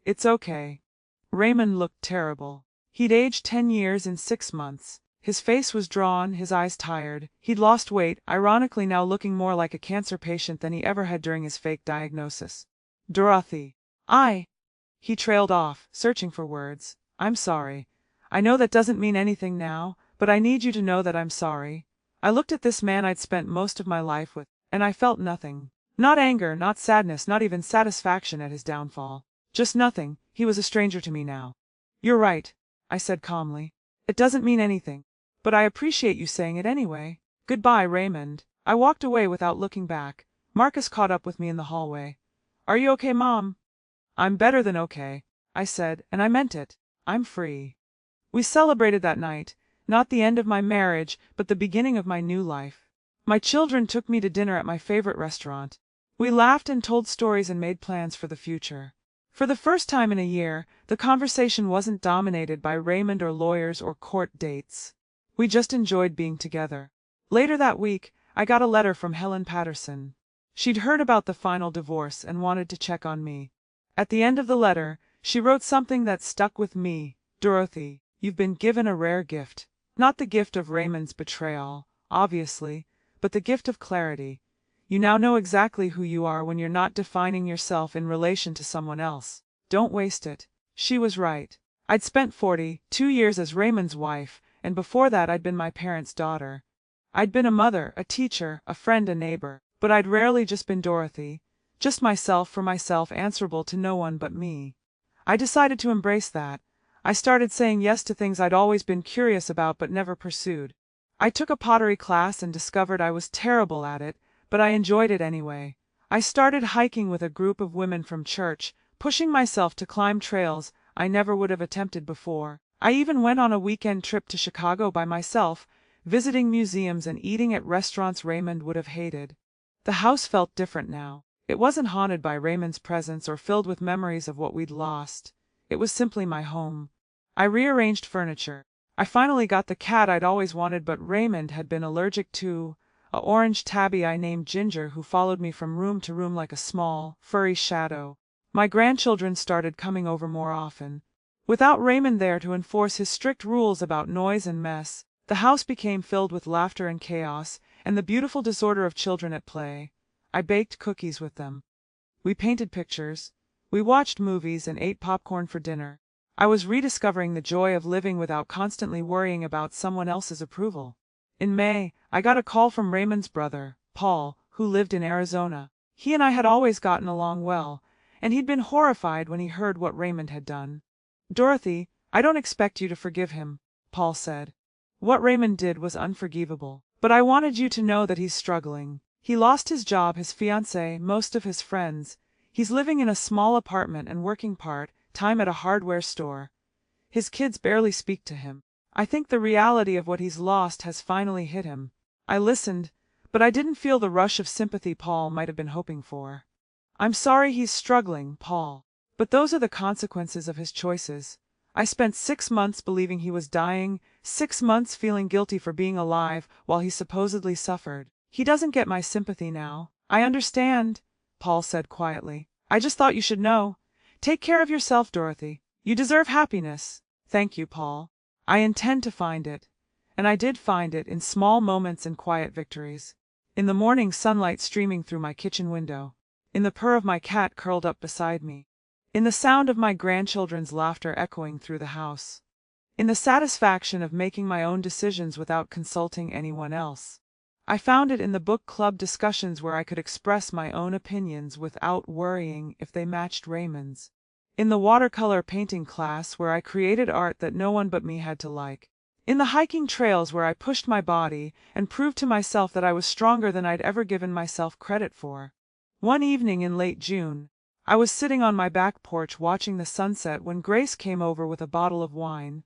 It's okay. Raymond looked terrible. He'd aged 10 years in 6 months. His face was drawn, his eyes tired. He'd lost weight, ironically now looking more like a cancer patient than he ever had during his fake diagnosis. Dorothy. He trailed off, searching for words. I'm sorry. I know that doesn't mean anything now, but I need you to know that I'm sorry. I looked at this man I'd spent most of my life with, and I felt nothing. Not anger, not sadness, not even satisfaction at his downfall. Just nothing. He was a stranger to me now. You're right, I said calmly. It doesn't mean anything. But I appreciate you saying it anyway. Goodbye, Raymond. I walked away without looking back. Marcus caught up with me in the hallway. Are you okay, Mom? I'm better than okay, I said, and I meant it. I'm free. We celebrated that night, not the end of my marriage, but the beginning of my new life. My children took me to dinner at my favorite restaurant. We laughed and told stories and made plans for the future. For the first time in a year, the conversation wasn't dominated by Raymond or lawyers or court dates. We just enjoyed being together. Later that week, I got a letter from Helen Patterson. She'd heard about the final divorce and wanted to check on me. At the end of the letter, she wrote something that stuck with me. Dorothy, you've been given a rare gift. Not the gift of Raymond's betrayal, obviously, but the gift of clarity. You now know exactly who you are when you're not defining yourself in relation to someone else. Don't waste it. She was right. I'd spent 42 years as Raymond's wife, and before that I'd been my parents' daughter. I'd been a mother, a teacher, a friend, a neighbor, but I'd rarely just been Dorothy. Just myself for myself, answerable to no one but me. I decided to embrace that. I started saying yes to things I'd always been curious about but never pursued. I took a pottery class and discovered I was terrible at it, but I enjoyed it anyway. I started hiking with a group of women from church, pushing myself to climb trails I never would have attempted before. I even went on a weekend trip to Chicago by myself, visiting museums and eating at restaurants Raymond would have hated. The house felt different now. It wasn't haunted by Raymond's presence or filled with memories of what we'd lost. It was simply my home. I rearranged furniture. I finally got the cat I'd always wanted but Raymond had been allergic to, a orange tabby I named Ginger who followed me from room to room like a small, furry shadow. My grandchildren started coming over more often. Without Raymond there to enforce his strict rules about noise and mess, the house became filled with laughter and chaos, and the beautiful disorder of children at play. I baked cookies with them. We painted pictures. We watched movies and ate popcorn for dinner. I was rediscovering the joy of living without constantly worrying about someone else's approval. In May, I got a call from Raymond's brother, Paul, who lived in Arizona. He and I had always gotten along well, and he'd been horrified when he heard what Raymond had done. "Dorothy, I don't expect you to forgive him," Paul said. "What Raymond did was unforgivable. But I wanted you to know that he's struggling. He lost his job, his fiancée, most of his friends. He's living in a small apartment and working part-time at a hardware store. His kids barely speak to him. I think the reality of what he's lost has finally hit him." I listened, but I didn't feel the rush of sympathy Paul might have been hoping for. "I'm sorry he's struggling, Paul. But those are the consequences of his choices. I spent 6 months believing he was dying, 6 months feeling guilty for being alive while he supposedly suffered. He doesn't get my sympathy now." "I understand," Paul said quietly. "I just thought you should know. Take care of yourself, Dorothy. You deserve happiness." "Thank you, Paul. I intend to find it." And I did find it, in small moments and quiet victories. In the morning sunlight streaming through my kitchen window. In the purr of my cat curled up beside me. In the sound of my grandchildren's laughter echoing through the house. In the satisfaction of making my own decisions without consulting anyone else. I found it in the book club discussions where I could express my own opinions without worrying if they matched Raymond's. In the watercolor painting class where I created art that no one but me had to like. In the hiking trails where I pushed my body and proved to myself that I was stronger than I'd ever given myself credit for. One evening in late June, I was sitting on my back porch watching the sunset when Grace came over with a bottle of wine.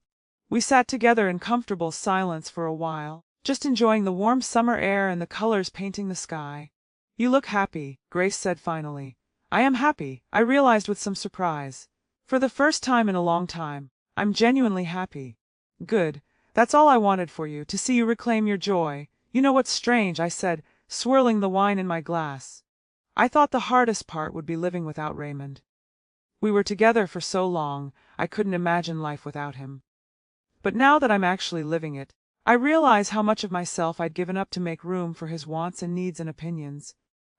We sat together in comfortable silence for a while, just enjoying the warm summer air and the colors painting the sky. "You look happy," Grace said finally. "I am happy," I realized with some surprise. "For the first time in a long time, I'm genuinely happy." "Good. That's all I wanted for you, to see you reclaim your joy. You know what's strange," I said, swirling the wine in my glass. "I thought the hardest part would be living without Raymond. We were together for so long, I couldn't imagine life without him. But now that I'm actually living it, I realize how much of myself I'd given up to make room for his wants and needs and opinions.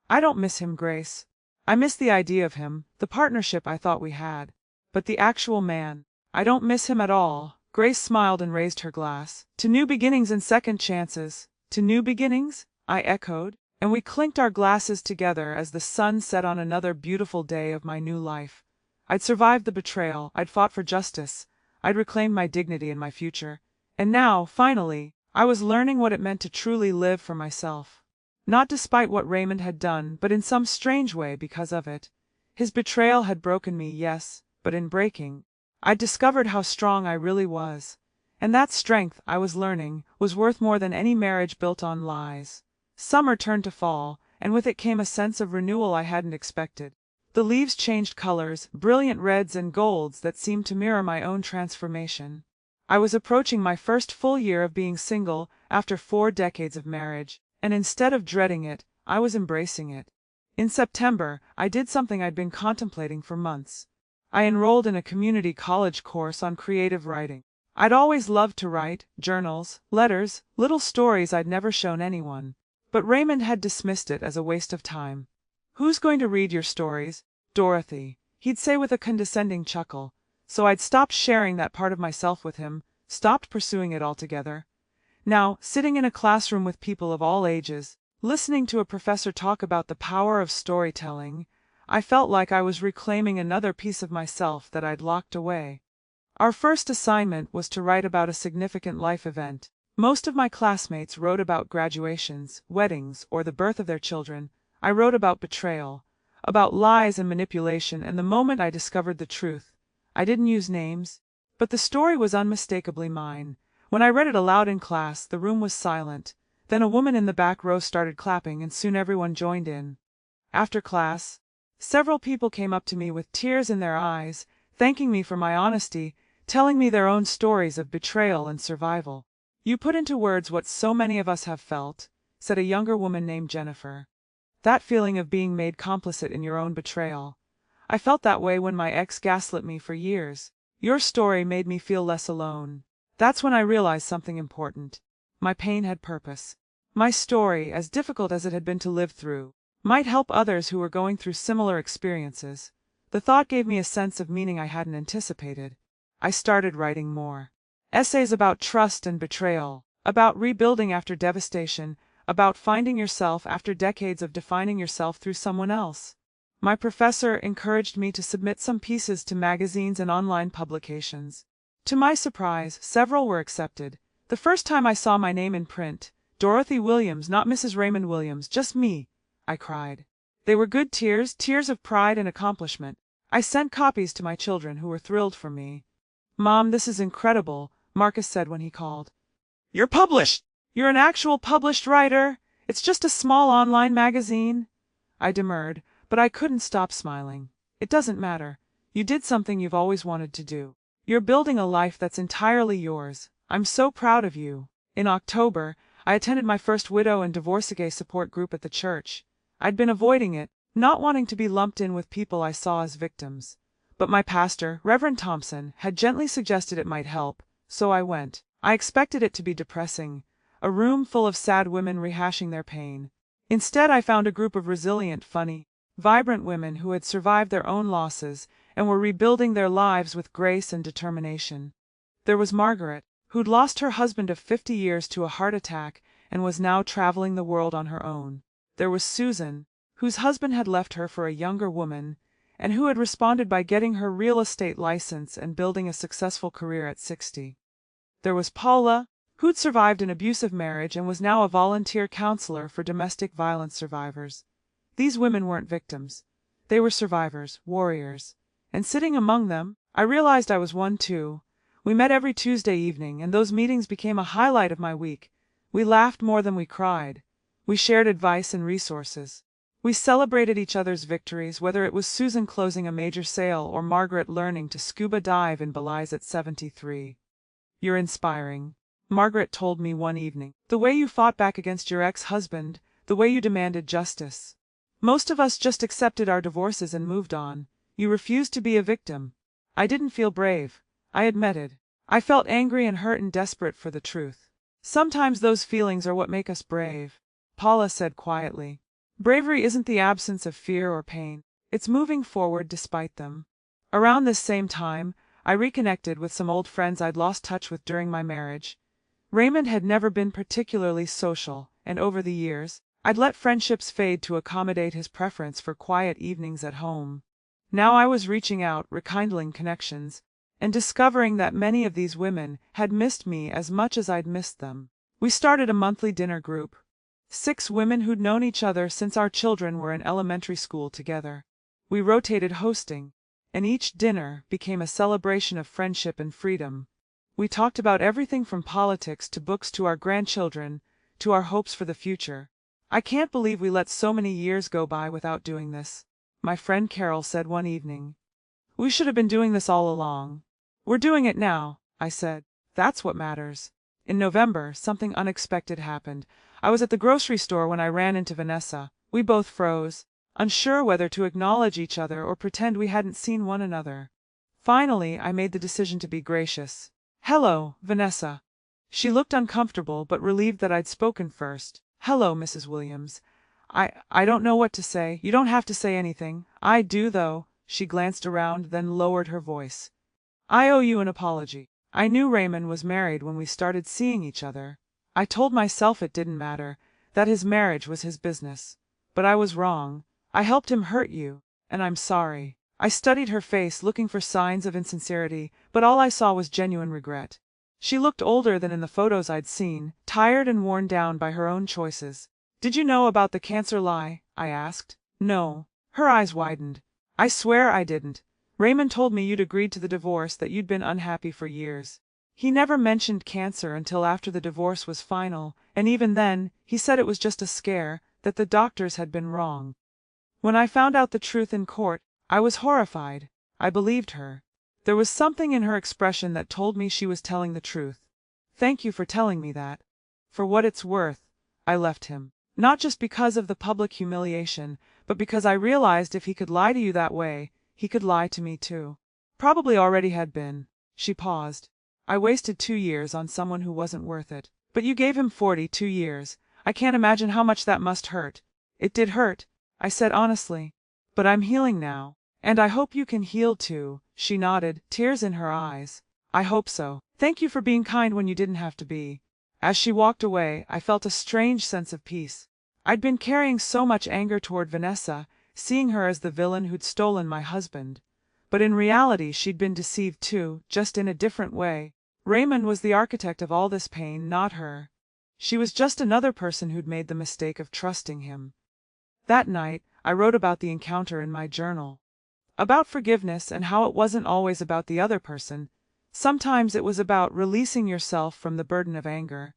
I don't miss him, Grace. I miss the idea of him, the partnership I thought we had. But the actual man, I don't miss him at all." Grace smiled and raised her glass. "To new beginnings and second chances." "To new beginnings?" I echoed, and we clinked our glasses together as the sun set on another beautiful day of my new life. I'd survived the betrayal, I'd fought for justice, I'd reclaimed my dignity and my future. And now, finally, I was learning what it meant to truly live for myself. Not despite what Raymond had done, but in some strange way because of it. His betrayal had broken me, yes, but in breaking, I'd discovered how strong I really was. And that strength, I was learning, was worth more than any marriage built on lies. Summer turned to fall, and with it came a sense of renewal I hadn't expected. The leaves changed colors, brilliant reds and golds that seemed to mirror my own transformation. I was approaching my first full year of being single after 4 decades of marriage, and instead of dreading it, I was embracing it. In September, I did something I'd been contemplating for months. I enrolled in a community college course on creative writing. I'd always loved to write, journals, letters, little stories I'd never shown anyone. But Raymond had dismissed it as a waste of time. "Who's going to read your stories, Dorothy?" he'd say with a condescending chuckle. So I'd stopped sharing that part of myself with him, stopped pursuing it altogether. Now, sitting in a classroom with people of all ages, listening to a professor talk about the power of storytelling, I felt like I was reclaiming another piece of myself that I'd locked away. Our first assignment was to write about a significant life event. Most of my classmates wrote about graduations, weddings, or the birth of their children. I wrote about betrayal, about lies and manipulation, and the moment I discovered the truth, I didn't use names, but the story was unmistakably mine. When I read it aloud in class, the room was silent. Then a woman in the back row started clapping, and soon everyone joined in. After class, several people came up to me with tears in their eyes, thanking me for my honesty, telling me their own stories of betrayal and survival. "You put into words what so many of us have felt," said a younger woman named Jennifer. "That feeling of being made complicit in your own betrayal. I felt that way when my ex gaslit me for years. Your story made me feel less alone." That's when I realized something important. My pain had purpose. My story, as difficult as it had been to live through, might help others who were going through similar experiences. The thought gave me a sense of meaning I hadn't anticipated. I started writing more. Essays about trust and betrayal, about rebuilding after devastation, about finding yourself after decades of defining yourself through someone else. My professor encouraged me to submit some pieces to magazines and online publications. To my surprise, several were accepted. The first time I saw my name in print, Dorothy Williams, not Mrs. Raymond Williams, just me, I cried. They were good tears, tears of pride and accomplishment. I sent copies to my children, who were thrilled for me. "Mom, this is incredible," Marcus said when he called. "You're published! You're an actual published writer! It's just a small online magazine." I demurred, but I couldn't stop smiling. "It doesn't matter. You did something you've always wanted to do. You're building a life that's entirely yours. I'm so proud of you." In October, I attended my first widow and divorcee support group at the church. I'd been avoiding it, not wanting to be lumped in with people I saw as victims. But my pastor, Reverend Thompson, had gently suggested it might help, so I went. I expected it to be depressing, a room full of sad women rehashing their pain. Instead, I found a group of resilient, funny, vibrant women who had survived their own losses and were rebuilding their lives with grace and determination. There was Margaret, who'd lost her husband of 50 years to a heart attack and was now traveling the world on her own. There was Susan, whose husband had left her for a younger woman, and who had responded by getting her real estate license and building a successful career at 60. There was Paula, who'd survived an abusive marriage and was now a volunteer counselor for domestic violence survivors. These women weren't victims. They were survivors, warriors. And sitting among them, I realized I was one too. We met every Tuesday evening, and those meetings became a highlight of my week. We laughed more than we cried. We shared advice and resources. We celebrated each other's victories, whether it was Susan closing a major sale or Margaret learning to scuba dive in Belize at 73. "You're inspiring," Margaret told me one evening. "The way you fought back against your ex-husband, the way you demanded justice. Most of us just accepted our divorces and moved on. You refused to be a victim." I didn't feel brave, I admitted. I felt angry and hurt and desperate for the truth. "Sometimes those feelings are what make us brave," Paula said quietly. "Bravery isn't the absence of fear or pain. It's moving forward despite them." Around this same time, I reconnected with some old friends I'd lost touch with during my marriage. Raymond had never been particularly social, and over the years, I'd let friendships fade to accommodate his preference for quiet evenings at home. Now I was reaching out, rekindling connections, and discovering that many of these women had missed me as much as I'd missed them. We started a monthly dinner group. 6 women who'd known each other since our children were in elementary school together. We rotated hosting, and each dinner became a celebration of friendship and freedom. We talked about everything from politics to books to our grandchildren, to our hopes for the future. "I can't believe we let so many years go by without doing this," my friend Carol said one evening. "We should have been doing this all along." "We're doing it now," I said. "That's what matters." In November, something unexpected happened. I was at the grocery store when I ran into Vanessa. We both froze, unsure whether to acknowledge each other or pretend we hadn't seen one another. Finally, I made the decision to be gracious. "Hello, Vanessa." She looked uncomfortable but relieved that I'd spoken first. "Hello, Mrs. Williams. I don't know what to say." "You don't have to say anything. I do, though." She glanced around, then lowered her voice. "I owe you an apology. I knew Raymond was married when we started seeing each other. I told myself it didn't matter, that his marriage was his business. But I was wrong. I helped him hurt you, and I'm sorry." I studied her face, looking for signs of insincerity, but all I saw was genuine regret. She looked older than in the photos I'd seen, tired and worn down by her own choices. "Did you know about the cancer lie?" I asked. "No." Her eyes widened. "I swear I didn't. Raymond told me you'd agreed to the divorce, that you'd been unhappy for years. He never mentioned cancer until after the divorce was final, and even then, he said it was just a scare, that the doctors had been wrong." When I found out the truth in court, I was horrified. I believed her. There was something in her expression that told me she was telling the truth. "Thank you for telling me that. For what it's worth, I left him. Not just because of the public humiliation, but because I realized if he could lie to you that way, he could lie to me too. Probably already had been." She paused. "I wasted 2 years on someone who wasn't worth it. But you gave him 42 years. I can't imagine how much that must hurt." "It did hurt," I said honestly. "But I'm healing now, And I hope you can heal too, she nodded, tears in her eyes. I hope so. Thank you for being kind when you didn't have to be. As she walked away, I felt a strange sense of peace. I'd been carrying so much anger toward Vanessa, seeing her as the villain who'd stolen my husband. But in reality she'd been deceived too, just in a different way. Raymond was the architect of all this pain, not her. She was just another person who'd made the mistake of trusting him. That night, I wrote about the encounter in my journal. About forgiveness and how it wasn't always about the other person. Sometimes it was about releasing yourself from the burden of anger.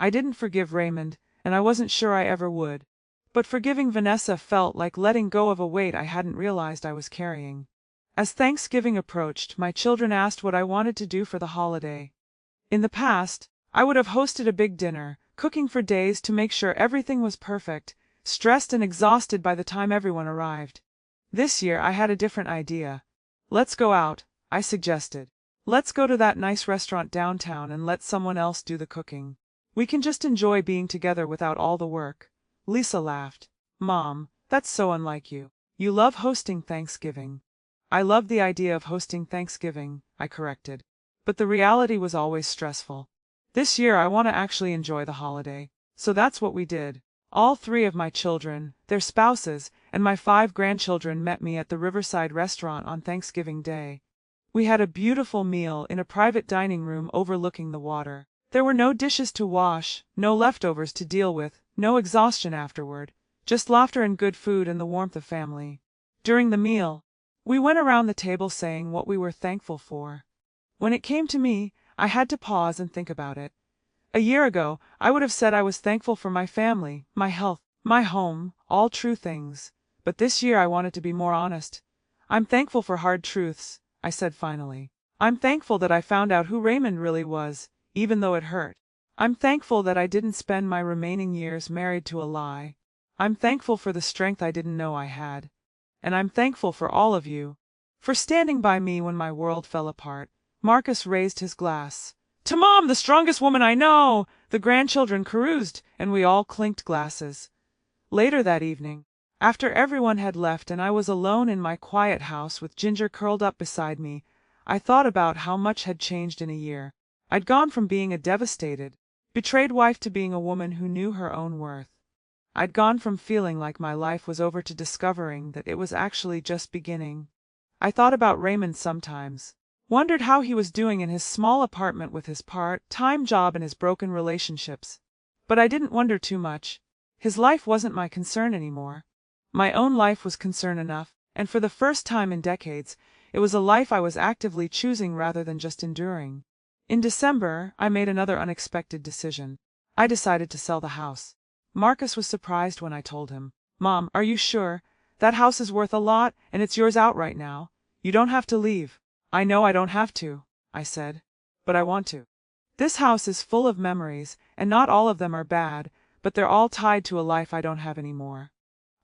I didn't forgive Raymond, and I wasn't sure I ever would. But forgiving Vanessa felt like letting go of a weight I hadn't realized I was carrying. As Thanksgiving approached, my children asked what I wanted to do for the holiday. In the past, I would have hosted a big dinner, cooking for days to make sure everything was perfect, stressed and exhausted by the time everyone arrived. This year I had a different idea. Let's go out, I suggested. Let's go to that nice restaurant downtown and let someone else do the cooking. We can just enjoy being together without all the work. Lisa laughed. Mom, that's so unlike you. You love hosting Thanksgiving. I love the idea of hosting Thanksgiving, I corrected. But the reality was always stressful. This year I want to actually enjoy the holiday. So that's what we did. All 3 of my children, their spouses, and my 5 grandchildren met me at the Riverside restaurant on Thanksgiving Day. We had a beautiful meal in a private dining room overlooking the water. There were no dishes to wash, no leftovers to deal with, no exhaustion afterward, just laughter and good food and the warmth of family. During the meal, we went around the table saying what we were thankful for. When it came to me, I had to pause and think about it. A year ago, I would have said I was thankful for my family, my health, my home, all true things. But this year I wanted to be more honest. I'm thankful for hard truths, I said finally. I'm thankful that I found out who Raymond really was, even though it hurt. I'm thankful that I didn't spend my remaining years married to a lie. I'm thankful for the strength I didn't know I had. And I'm thankful for all of you. For standing by me when my world fell apart. Marcus raised his glass. To Mom, the strongest woman I know! The grandchildren caroused, and we all clinked glasses. Later that evening, after everyone had left and I was alone in my quiet house with Ginger curled up beside me, I thought about how much had changed in a year. I'd gone from being a devastated, betrayed wife to being a woman who knew her own worth. I'd gone from feeling like my life was over to discovering that it was actually just beginning. I thought about Raymond sometimes. Wondered how he was doing in his small apartment with his part-time job and his broken relationships. But I didn't wonder too much. His life wasn't my concern anymore. My own life was concern enough, and for the first time in decades, it was a life I was actively choosing rather than just enduring. In December, I made another unexpected decision. I decided to sell the house. Marcus was surprised when I told him. Mom, are you sure? That house is worth a lot, and it's yours outright now. You don't have to leave. I know I don't have to, I said. But I want to. This house is full of memories, and not all of them are bad, but they're all tied to a life I don't have anymore.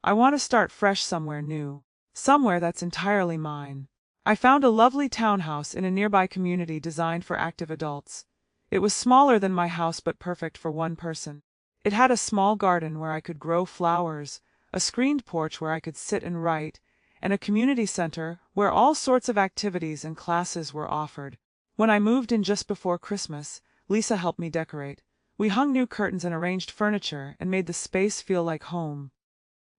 I want to start fresh somewhere new. Somewhere that's entirely mine. I found a lovely townhouse in a nearby community designed for active adults. It was smaller than my house but perfect for one person. It had a small garden where I could grow flowers, a screened porch where I could sit and write, and a community center where all sorts of activities and classes were offered. When I moved in just before Christmas, Lisa helped me decorate. We hung new curtains and arranged furniture and made the space feel like home.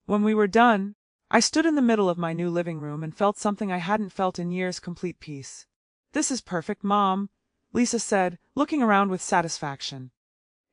When we were done, I stood in the middle of my new living room and felt something I hadn't felt in years: complete peace. This is perfect, Mom, Lisa said, looking around with satisfaction.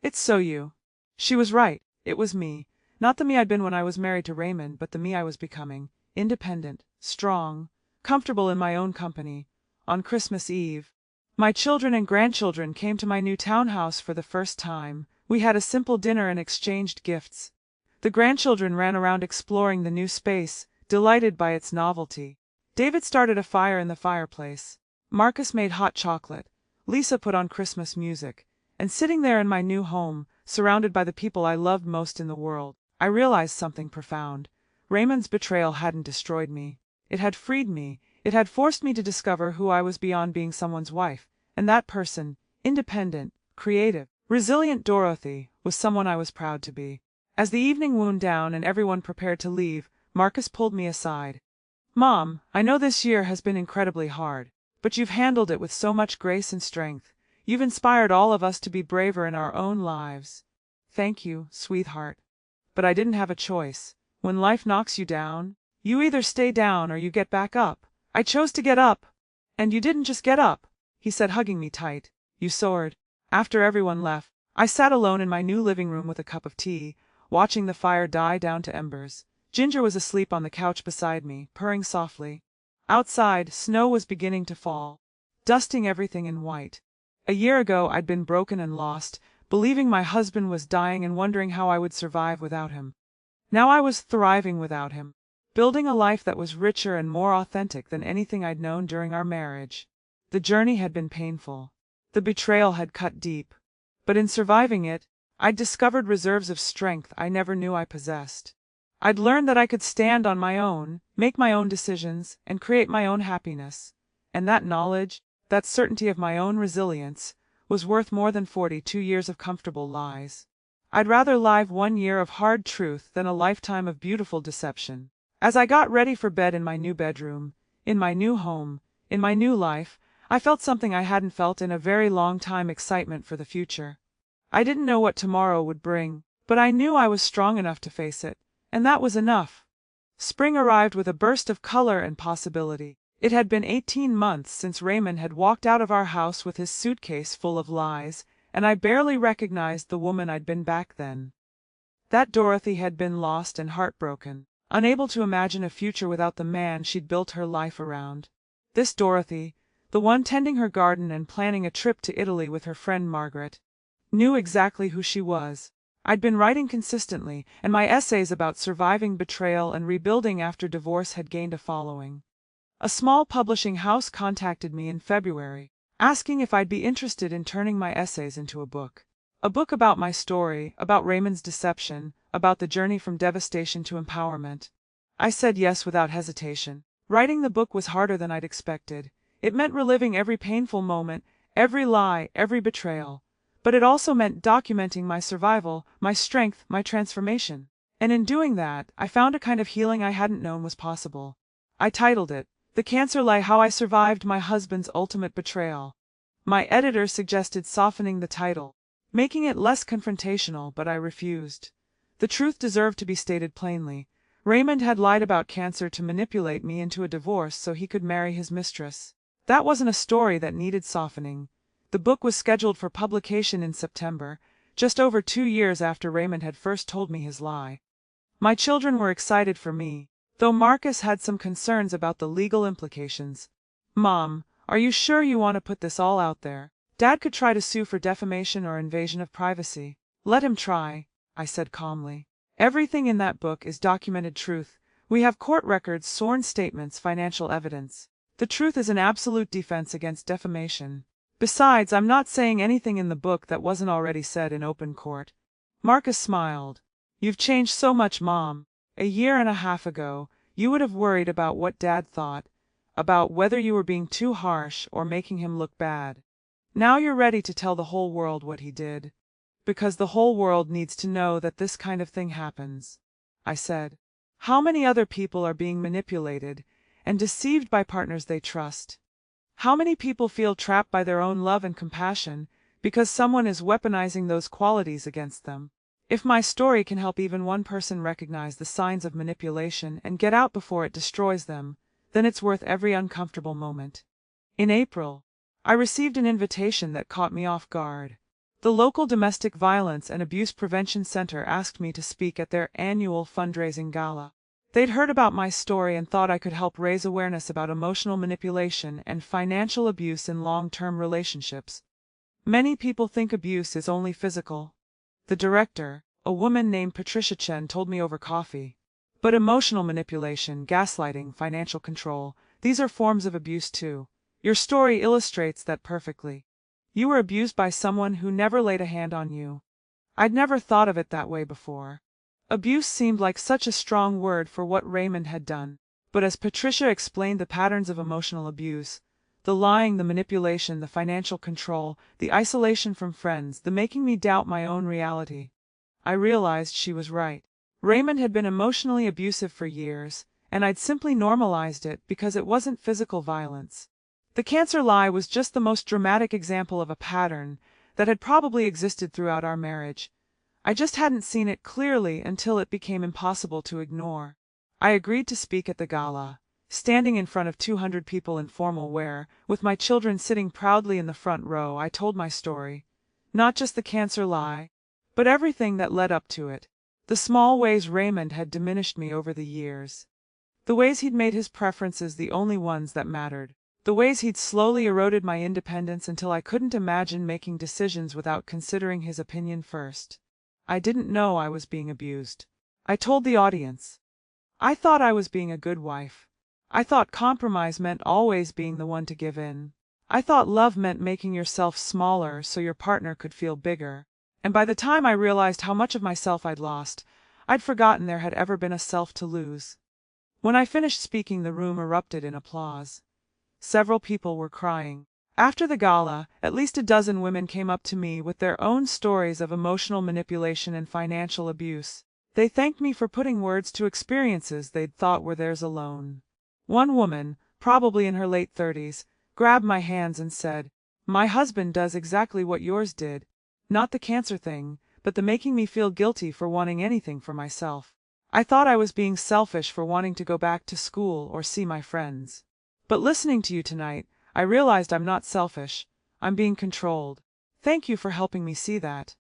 It's so you. She was right. It was me. Not the me I'd been when I was married to Raymond, but the me I was becoming. Independent, strong, comfortable in my own company. On Christmas Eve, my children and grandchildren came to my new townhouse for the first time. We had a simple dinner and exchanged gifts. The grandchildren ran around exploring the new space, delighted by its novelty. David started a fire in the fireplace. Marcus made hot chocolate. Lisa put on Christmas music. And sitting there in my new home, surrounded by the people I loved most in the world, I realized something profound. Raymond's betrayal hadn't destroyed me. It had freed me. It had forced me to discover who I was beyond being someone's wife. And that person, independent, creative, resilient Dorothy, was someone I was proud to be. As the evening wound down and everyone prepared to leave, Marcus pulled me aside. Mom, I know this year has been incredibly hard, but you've handled it with so much grace and strength. You've inspired all of us to be braver in our own lives. Thank you, sweetheart. But I didn't have a choice. When life knocks you down, you either stay down or you get back up. I chose to get up. And you didn't just get up, he said, hugging me tight. You soared. After everyone left, I sat alone in my new living room with a cup of tea, watching the fire die down to embers. Ginger was asleep on the couch beside me, purring softly. Outside, snow was beginning to fall, dusting everything in white. A year ago I'd been broken and lost, believing my husband was dying and wondering how I would survive without him. Now I was thriving without him, building a life that was richer and more authentic than anything I'd known during our marriage. The journey had been painful. The betrayal had cut deep. But in surviving it, I'd discovered reserves of strength I never knew I possessed. I'd learned that I could stand on my own, make my own decisions, and create my own happiness. And that knowledge, that certainty of my own resilience, was worth more than 42 years of comfortable lies. I'd rather live 1 year of hard truth than a lifetime of beautiful deception. As I got ready for bed in my new bedroom, in my new home, in my new life, I felt something I hadn't felt in a very long time: excitement for the future. I didn't know what tomorrow would bring, but I knew I was strong enough to face it, and that was enough. Spring arrived with a burst of color and possibility. It had been 18 months since Raymond had walked out of our house with his suitcase full of lies, and I barely recognized the woman I'd been back then. That Dorothy had been lost and heartbroken, unable to imagine a future without the man she'd built her life around. This Dorothy, the one tending her garden and planning a trip to Italy with her friend Margaret, knew exactly who she was. I'd been writing consistently, and my essays about surviving betrayal and rebuilding after divorce had gained a following. A small publishing house contacted me in February, asking if I'd be interested in turning my essays into a book. A book about my story, about Raymond's deception, about the journey from devastation to empowerment. I said yes without hesitation. Writing the book was harder than I'd expected. It meant reliving every painful moment, every lie, every betrayal. But it also meant documenting my survival, my strength, my transformation. And in doing that, I found a kind of healing I hadn't known was possible. I titled it, "The Cancer Lie: How I Survived My Husband's Ultimate Betrayal." My editor suggested softening the title, making it less confrontational, but I refused. The truth deserved to be stated plainly. Raymond had lied about cancer to manipulate me into a divorce so he could marry his mistress. That wasn't a story that needed softening. The book was scheduled for publication in September, just over 2 years after Raymond had first told me his lie. My children were excited for me, though Marcus had some concerns about the legal implications. "Mom, are you sure you want to put this all out there? Dad could try to sue for defamation or invasion of privacy." "Let him try," I said calmly. "Everything in that book is documented truth. We have court records, sworn statements, financial evidence. The truth is an absolute defense against defamation. Besides, I'm not saying anything in the book that wasn't already said in open court." Marcus smiled. "You've changed so much, Mom. A year and a half ago, you would have worried about what Dad thought, about whether you were being too harsh or making him look bad. Now you're ready to tell the whole world what he did. Because the whole world needs to know that this kind of thing happens," I said. "How many other people are being manipulated and deceived by partners they trust? How many people feel trapped by their own love and compassion because someone is weaponizing those qualities against them? If my story can help even one person recognize the signs of manipulation and get out before it destroys them, then it's worth every uncomfortable moment." In April, I received an invitation that caught me off guard. The local Domestic Violence and Abuse Prevention Center asked me to speak at their annual fundraising gala. They'd heard about my story and thought I could help raise awareness about emotional manipulation and financial abuse in long-term relationships. Many people think abuse is only physical. The director, a woman named Patricia Chen, told me over coffee. But emotional manipulation, gaslighting, financial control, these are forms of abuse too. Your story illustrates that perfectly. You were abused by someone who never laid a hand on you. I'd never thought of it that way before. Abuse seemed like such a strong word for what Raymond had done. But as Patricia explained the patterns of emotional abuse, the lying, the manipulation, the financial control, the isolation from friends, the making me doubt my own reality, I realized she was right. Raymond had been emotionally abusive for years, and I'd simply normalized it because it wasn't physical violence. The cancer lie was just the most dramatic example of a pattern that had probably existed throughout our marriage. I just hadn't seen it clearly until it became impossible to ignore. I agreed to speak at the gala, standing in front of 200 people in formal wear, with my children sitting proudly in the front row. I told my story. Not just the cancer lie, but everything that led up to it. The small ways Raymond had diminished me over the years. The ways he'd made his preferences the only ones that mattered. The ways he'd slowly eroded my independence until I couldn't imagine making decisions without considering his opinion first. I didn't know I was being abused. I told the audience. I thought I was being a good wife. I thought compromise meant always being the one to give in. I thought love meant making yourself smaller so your partner could feel bigger. And by the time I realized how much of myself I'd lost, I'd forgotten there had ever been a self to lose. When I finished speaking, the room erupted in applause. Several people were crying. After the gala, at least a dozen women came up to me with their own stories of emotional manipulation and financial abuse. They thanked me for putting words to experiences they'd thought were theirs alone. One woman, probably in her late 30s, grabbed my hands and said, "My husband does exactly what yours did. Not the cancer thing, but the making me feel guilty for wanting anything for myself. I thought I was being selfish for wanting to go back to school or see my friends. But listening to you tonight, I realized I'm not selfish. I'm being controlled. Thank you for helping me see that."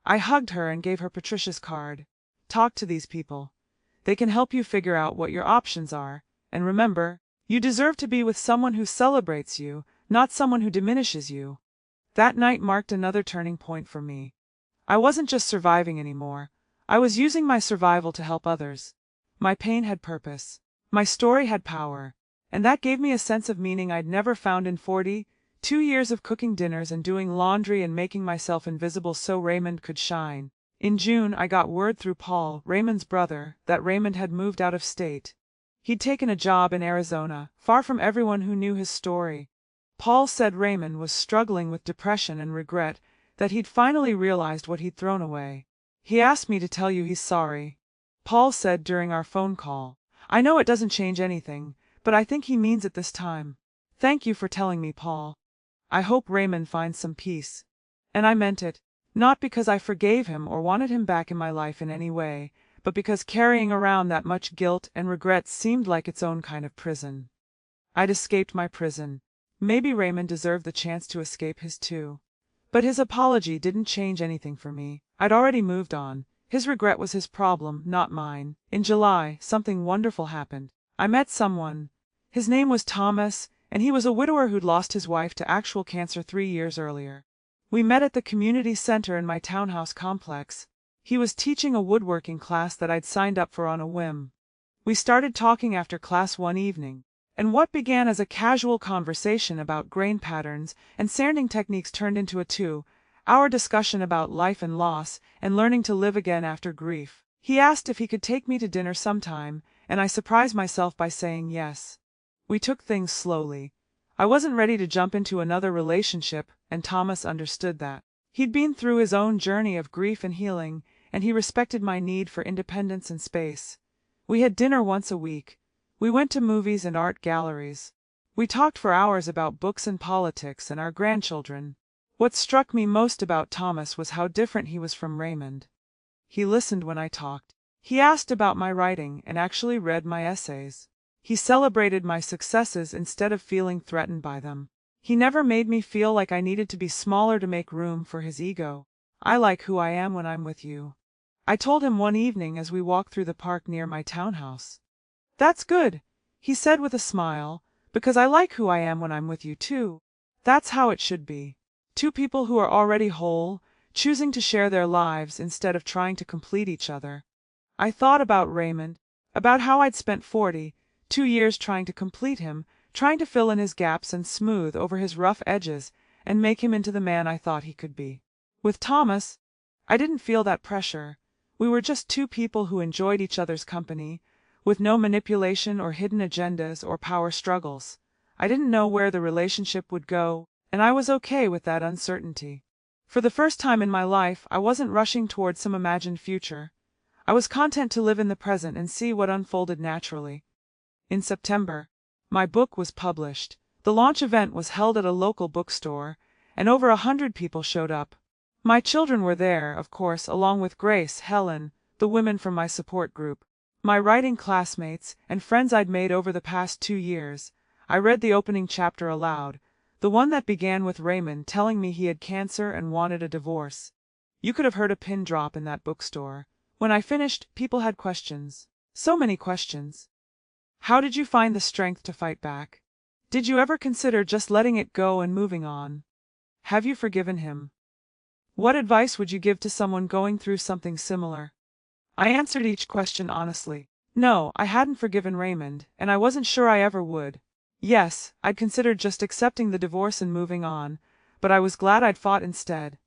I hugged her and gave her Patricia's card. Talk to these people. They can help you figure out what your options are. And remember, you deserve to be with someone who celebrates you, not someone who diminishes you. That night marked another turning point for me. I wasn't just surviving anymore. I was using my survival to help others. My pain had purpose. My story had power. And that gave me a sense of meaning I'd never found in 42 years of cooking dinners and doing laundry and making myself invisible so Raymond could shine. In June, I got word through Paul, Raymond's brother, that Raymond had moved out of state. He'd taken a job in Arizona, far from everyone who knew his story. Paul said Raymond was struggling with depression and regret that he'd finally realized what he'd thrown away. "He asked me to tell you he's sorry," Paul said during our phone call. "I know it doesn't change anything, but I think he means it this time. Thank you for telling me, Paul. I hope Raymond finds some peace." And I meant it, not because I forgave him or wanted him back in my life in any way, but because carrying around that much guilt and regret seemed like its own kind of prison. I'd escaped my prison. Maybe Raymond deserved the chance to escape his too. But his apology didn't change anything for me. I'd already moved on. His regret was his problem, not mine. In July, something wonderful happened. I met someone. His name was Thomas, and he was a widower who'd lost his wife to actual cancer 3 years earlier. We met at the community center in my townhouse complex. He was teaching a woodworking class that I'd signed up for on a whim. We started talking after class one evening, and what began as a casual conversation about grain patterns and sanding techniques turned into a 2-hour discussion about life and loss and learning to live again after grief. He asked if he could take me to dinner sometime, and I surprised myself by saying yes. We took things slowly. I wasn't ready to jump into another relationship, and Thomas understood that. He'd been through his own journey of grief and healing, and he respected my need for independence and space. We had dinner once a week. We went to movies and art galleries. We talked for hours about books and politics and our grandchildren. What struck me most about Thomas was how different he was from Raymond. He listened when I talked. He asked about my writing and actually read my essays. He celebrated my successes instead of feeling threatened by them. He never made me feel like I needed to be smaller to make room for his ego. "I like who I am when I'm with you," I told him one evening as we walked through the park near my townhouse. "That's good," he said with a smile, "because I like who I am when I'm with you too. That's how it should be. Two people who are already whole, choosing to share their lives instead of trying to complete each other." I thought about Raymond, about how I'd spent 42 years trying to complete him, trying to fill in his gaps and smooth over his rough edges and make him into the man I thought he could be. With Thomas, I didn't feel that pressure. We were just two people who enjoyed each other's company, with no manipulation or hidden agendas or power struggles. I didn't know where the relationship would go, and I was okay with that uncertainty. For the first time in my life, I wasn't rushing towards some imagined future. I was content to live in the present and see what unfolded naturally. In September, my book was published. The launch event was held at a local bookstore, and over 100 people showed up. My children were there, of course, along with Grace, Helen, the women from my support group, my writing classmates, and friends I'd made over the past 2 years. I read the opening chapter aloud, the one that began with Raymond telling me he had cancer and wanted a divorce. You could have heard a pin drop in that bookstore. When I finished, people had questions. So many questions. How did you find the strength to fight back? Did you ever consider just letting it go and moving on? Have you forgiven him? What advice would you give to someone going through something similar? I answered each question honestly. No, I hadn't forgiven Raymond, and I wasn't sure I ever would. Yes, I'd considered just accepting the divorce and moving on, but I was glad I'd fought instead.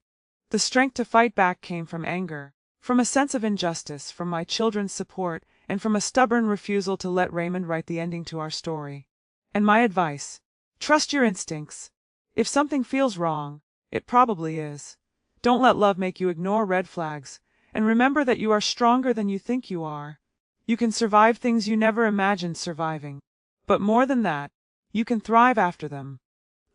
The strength to fight back came from anger, from a sense of injustice, from my children's support, and from a stubborn refusal to let Raymond write the ending to our story. And my advice: trust your instincts. If something feels wrong, it probably is. Don't let love make you ignore red flags, and remember that you are stronger than you think you are. You can survive things you never imagined surviving. But more than that, you can thrive after them.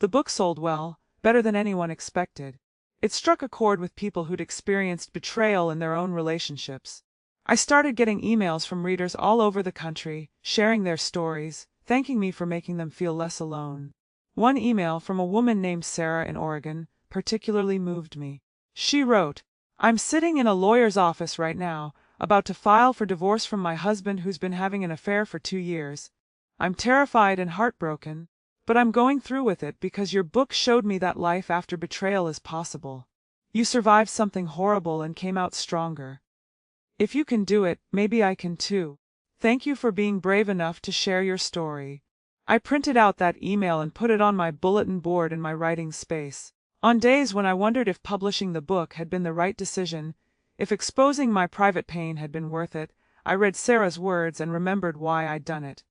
The book sold well, better than anyone expected. It struck a chord with people who'd experienced betrayal in their own relationships. I started getting emails from readers all over the country, sharing their stories, thanking me for making them feel less alone. One email from a woman named Sarah in Oregon particularly moved me. She wrote, "I'm sitting in a lawyer's office right now, about to file for divorce from my husband who's been having an affair for 2 years. I'm terrified and heartbroken, but I'm going through with it because your book showed me that life after betrayal is possible. You survived something horrible and came out stronger. If you can do it, maybe I can too. Thank you for being brave enough to share your story." I printed out that email and put it on my bulletin board in my writing space. On days when I wondered if publishing the book had been the right decision, if exposing my private pain had been worth it, I read Sarah's words and remembered why I'd done it.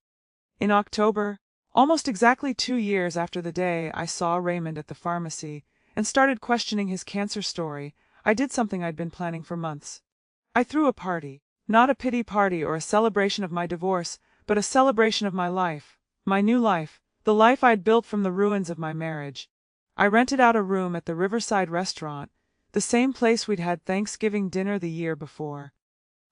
In October, almost exactly 2 years after the day I saw Raymond at the pharmacy and started questioning his cancer story, I did something I'd been planning for months. I threw a party. Not a pity party or a celebration of my divorce, but a celebration of my life, my new life, the life I'd built from the ruins of my marriage. I rented out a room at the Riverside restaurant, the same place we'd had Thanksgiving dinner the year before.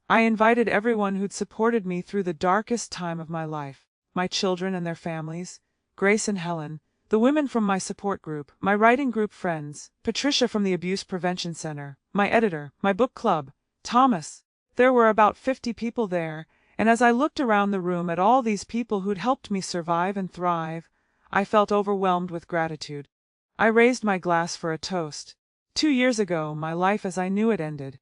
I invited everyone who'd supported me through the darkest time of my life, my children and their families, Grace and Helen, the women from my support group, my writing group friends, Patricia from the Abuse Prevention Center, my editor, my book club, Thomas. There were about 50 people there, and as I looked around the room at all these people who'd helped me survive and thrive, I felt overwhelmed with gratitude. I raised my glass for a toast. 2 years ago, my life as I knew it ended.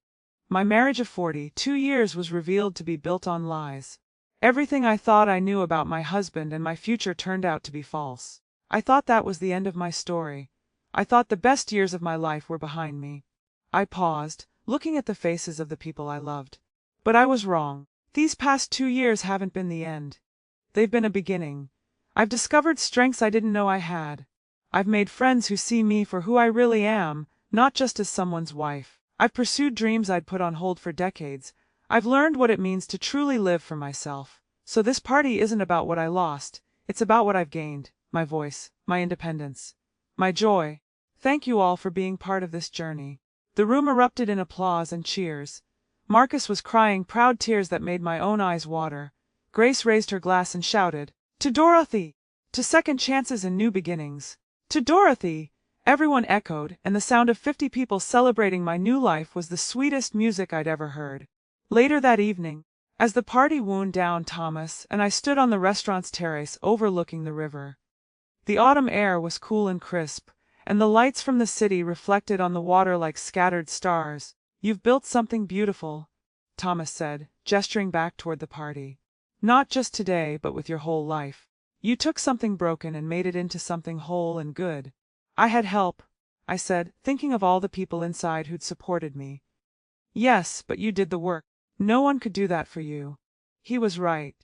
My marriage of 42 years was revealed to be built on lies. Everything I thought I knew about my husband and my future turned out to be false. I thought that was the end of my story. I thought the best years of my life were behind me. I paused, looking at the faces of the people I loved. But I was wrong. These past 2 years haven't been the end. They've been a beginning. I've discovered strengths I didn't know I had. I've made friends who see me for who I really am, not just as someone's wife. I've pursued dreams I'd put on hold for decades. I've learned what it means to truly live for myself. So this party isn't about what I lost. It's about what I've gained. My voice, my independence, my joy. Thank you all for being part of this journey. The room erupted in applause and cheers. Marcus was crying proud tears that made my own eyes water. Grace raised her glass and shouted, "To Dorothy! To second chances and new beginnings! To Dorothy!" Everyone echoed, and the sound of 50 people celebrating my new life was the sweetest music I'd ever heard. Later that evening, as the party wound down, Thomas and I stood on the restaurant's terrace overlooking the river. The autumn air was cool and crisp, and the lights from the city reflected on the water like scattered stars. "You've built something beautiful," Thomas said, gesturing back toward the party. "Not just today, but with your whole life. You took something broken and made it into something whole and good." "I had help," I said, thinking of all the people inside who'd supported me. "Yes, but you did the work. No one could do that for you." He was right.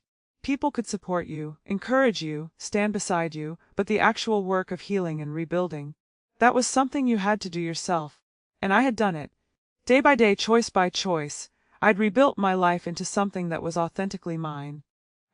People could support you, encourage you, stand beside you, but the actual work of healing and rebuilding, that was something you had to do yourself. And I had done it. Day by day, choice by choice, I'd rebuilt my life into something that was authentically mine.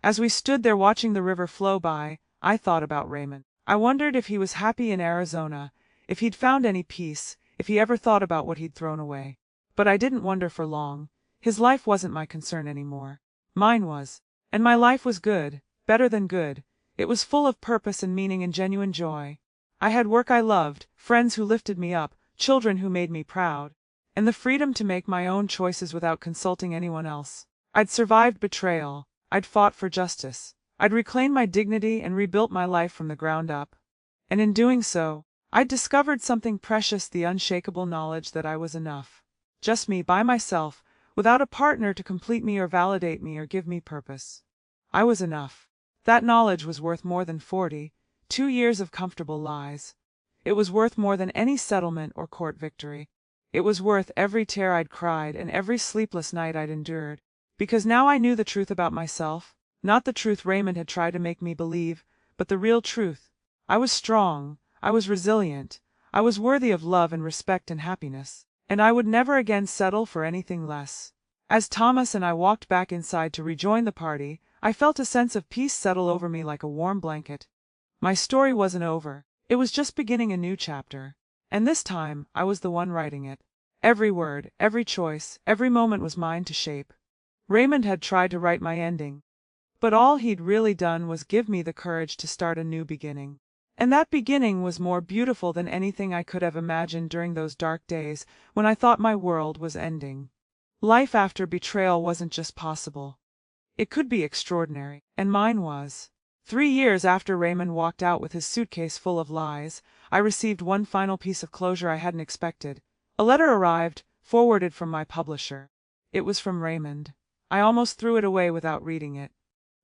As we stood there watching the river flow by, I thought about Raymond. I wondered if he was happy in Arizona, if he'd found any peace, if he ever thought about what he'd thrown away. But I didn't wonder for long. His life wasn't my concern anymore. Mine was. And my life was good, better than good. It was full of purpose and meaning and genuine joy. I had work I loved, friends who lifted me up, children who made me proud, and the freedom to make my own choices without consulting anyone else. I'd survived betrayal. I'd fought for justice. I'd reclaimed my dignity and rebuilt my life from the ground up. And in doing so, I'd discovered something precious, the unshakable knowledge that I was enough. Just me by myself, without a partner to complete me or validate me or give me purpose. I was enough. That knowledge was worth more than 2 years of comfortable lies. It was worth more than any settlement or court victory. It was worth every tear I'd cried and every sleepless night I'd endured. Because now I knew the truth about myself, not the truth Raymond had tried to make me believe, but the real truth. I was strong, I was resilient, I was worthy of love and respect and happiness, and I would never again settle for anything less. As Thomas and I walked back inside to rejoin the party, I felt a sense of peace settle over me like a warm blanket. My story wasn't over. It was just beginning a new chapter. And this time, I was the one writing it. Every word, every choice, every moment was mine to shape. Raymond had tried to write my ending, but all he'd really done was give me the courage to start a new beginning. And that beginning was more beautiful than anything I could have imagined during those dark days when I thought my world was ending. Life after betrayal wasn't just possible. It could be extraordinary, and mine was. 3 years after Raymond walked out with his suitcase full of lies, I received one final piece of closure I hadn't expected. A letter arrived, forwarded from my publisher. It was from Raymond. I almost threw it away without reading it.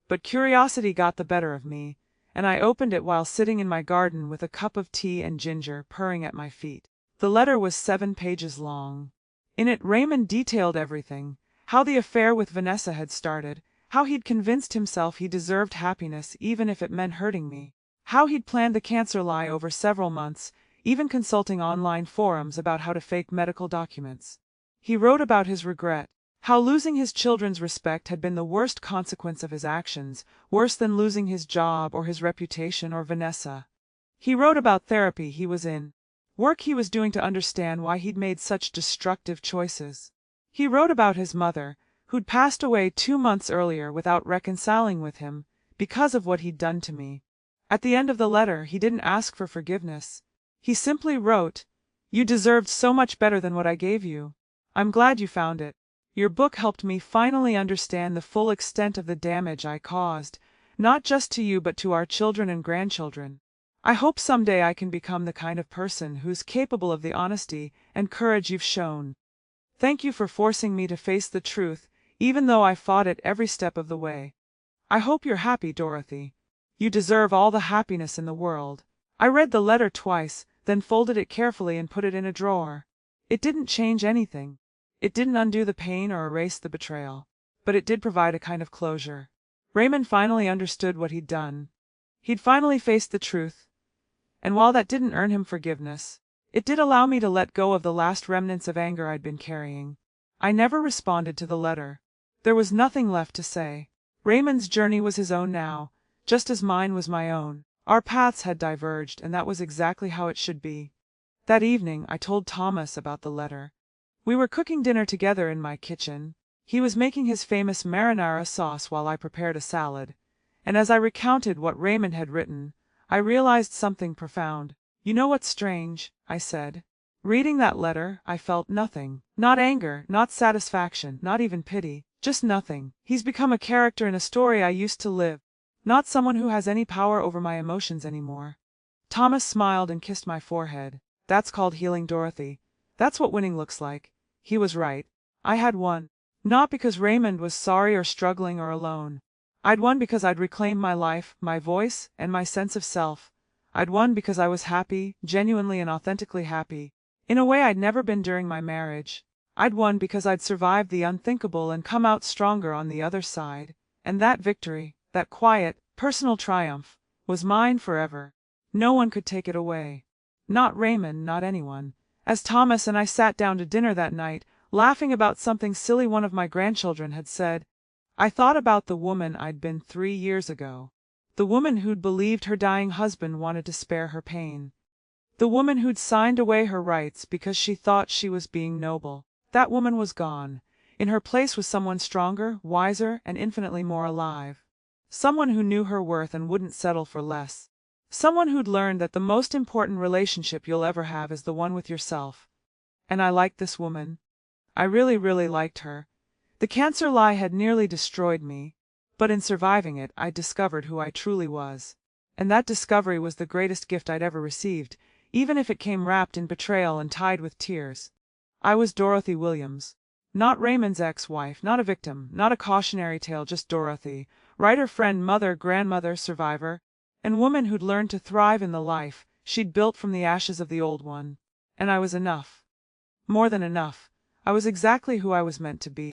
But curiosity got the better of me, and I opened it while sitting in my garden with a cup of tea and Ginger purring at my feet. The letter was 7 pages long. In it Raymond detailed everything, how the affair with Vanessa had started, how he'd convinced himself he deserved happiness even if it meant hurting me, how he'd planned the cancer lie over several months, even consulting online forums about how to fake medical documents. He wrote about his regret, how losing his children's respect had been the worst consequence of his actions, worse than losing his job or his reputation or Vanessa. He wrote about therapy he was in, work he was doing to understand why he'd made such destructive choices. He wrote about his mother, who'd passed away 2 months earlier without reconciling with him, because of what he'd done to me. At the end of the letter, he didn't ask for forgiveness. He simply wrote, "You deserved so much better than what I gave you. I'm glad you found it. Your book helped me finally understand the full extent of the damage I caused, not just to you but to our children and grandchildren. I hope someday I can become the kind of person who's capable of the honesty and courage you've shown. Thank you for forcing me to face the truth, even though I fought it every step of the way. I hope you're happy, Dorothy. You deserve all the happiness in the world." I read the letter twice, then folded it carefully and put it in a drawer. It didn't change anything. It didn't undo the pain or erase the betrayal. But it did provide a kind of closure. Raymond finally understood what he'd done. He'd finally faced the truth. And while that didn't earn him forgiveness, it did allow me to let go of the last remnants of anger I'd been carrying. I never responded to the letter. There was nothing left to say. Raymond's journey was his own now, just as mine was my own. Our paths had diverged, and that was exactly how it should be. That evening, I told Thomas about the letter. We were cooking dinner together in my kitchen. He was making his famous marinara sauce while I prepared a salad. And as I recounted what Raymond had written, I realized something profound. "You know what's strange?" I said. "Reading that letter, I felt nothing. Not anger, not satisfaction, not even pity. Just nothing. He's become a character in a story I used to live. Not someone who has any power over my emotions anymore." Thomas smiled and kissed my forehead. "That's called healing, Dorothy. That's what winning looks like." He was right. I had won. Not because Raymond was sorry or struggling or alone. I'd won because I'd reclaimed my life, my voice, and my sense of self. I'd won because I was happy, genuinely and authentically happy, in a way I'd never been during my marriage. I'd won because I'd survived the unthinkable and come out stronger on the other side. And that victory, that quiet, personal triumph, was mine forever. No one could take it away. Not Raymond, not anyone. As Thomas and I sat down to dinner that night, laughing about something silly one of my grandchildren had said, I thought about the woman I'd been 3 years ago. The woman who'd believed her dying husband wanted to spare her pain. The woman who'd signed away her rights because she thought she was being noble. That woman was gone. In her place was someone stronger, wiser, and infinitely more alive. Someone who knew her worth and wouldn't settle for less. Someone who'd learned that the most important relationship you'll ever have is the one with yourself. And I liked this woman. I really, really liked her. The cancer lie had nearly destroyed me, but in surviving it, I discovered who I truly was. And that discovery was the greatest gift I'd ever received, even if it came wrapped in betrayal and tied with tears. I was Dorothy Williams. Not Raymond's ex-wife, not a victim, not a cautionary tale, just Dorothy, writer, friend, mother, grandmother, survivor, and woman who'd learned to thrive in the life she'd built from the ashes of the old one. And I was enough. More than enough. I was exactly who I was meant to be.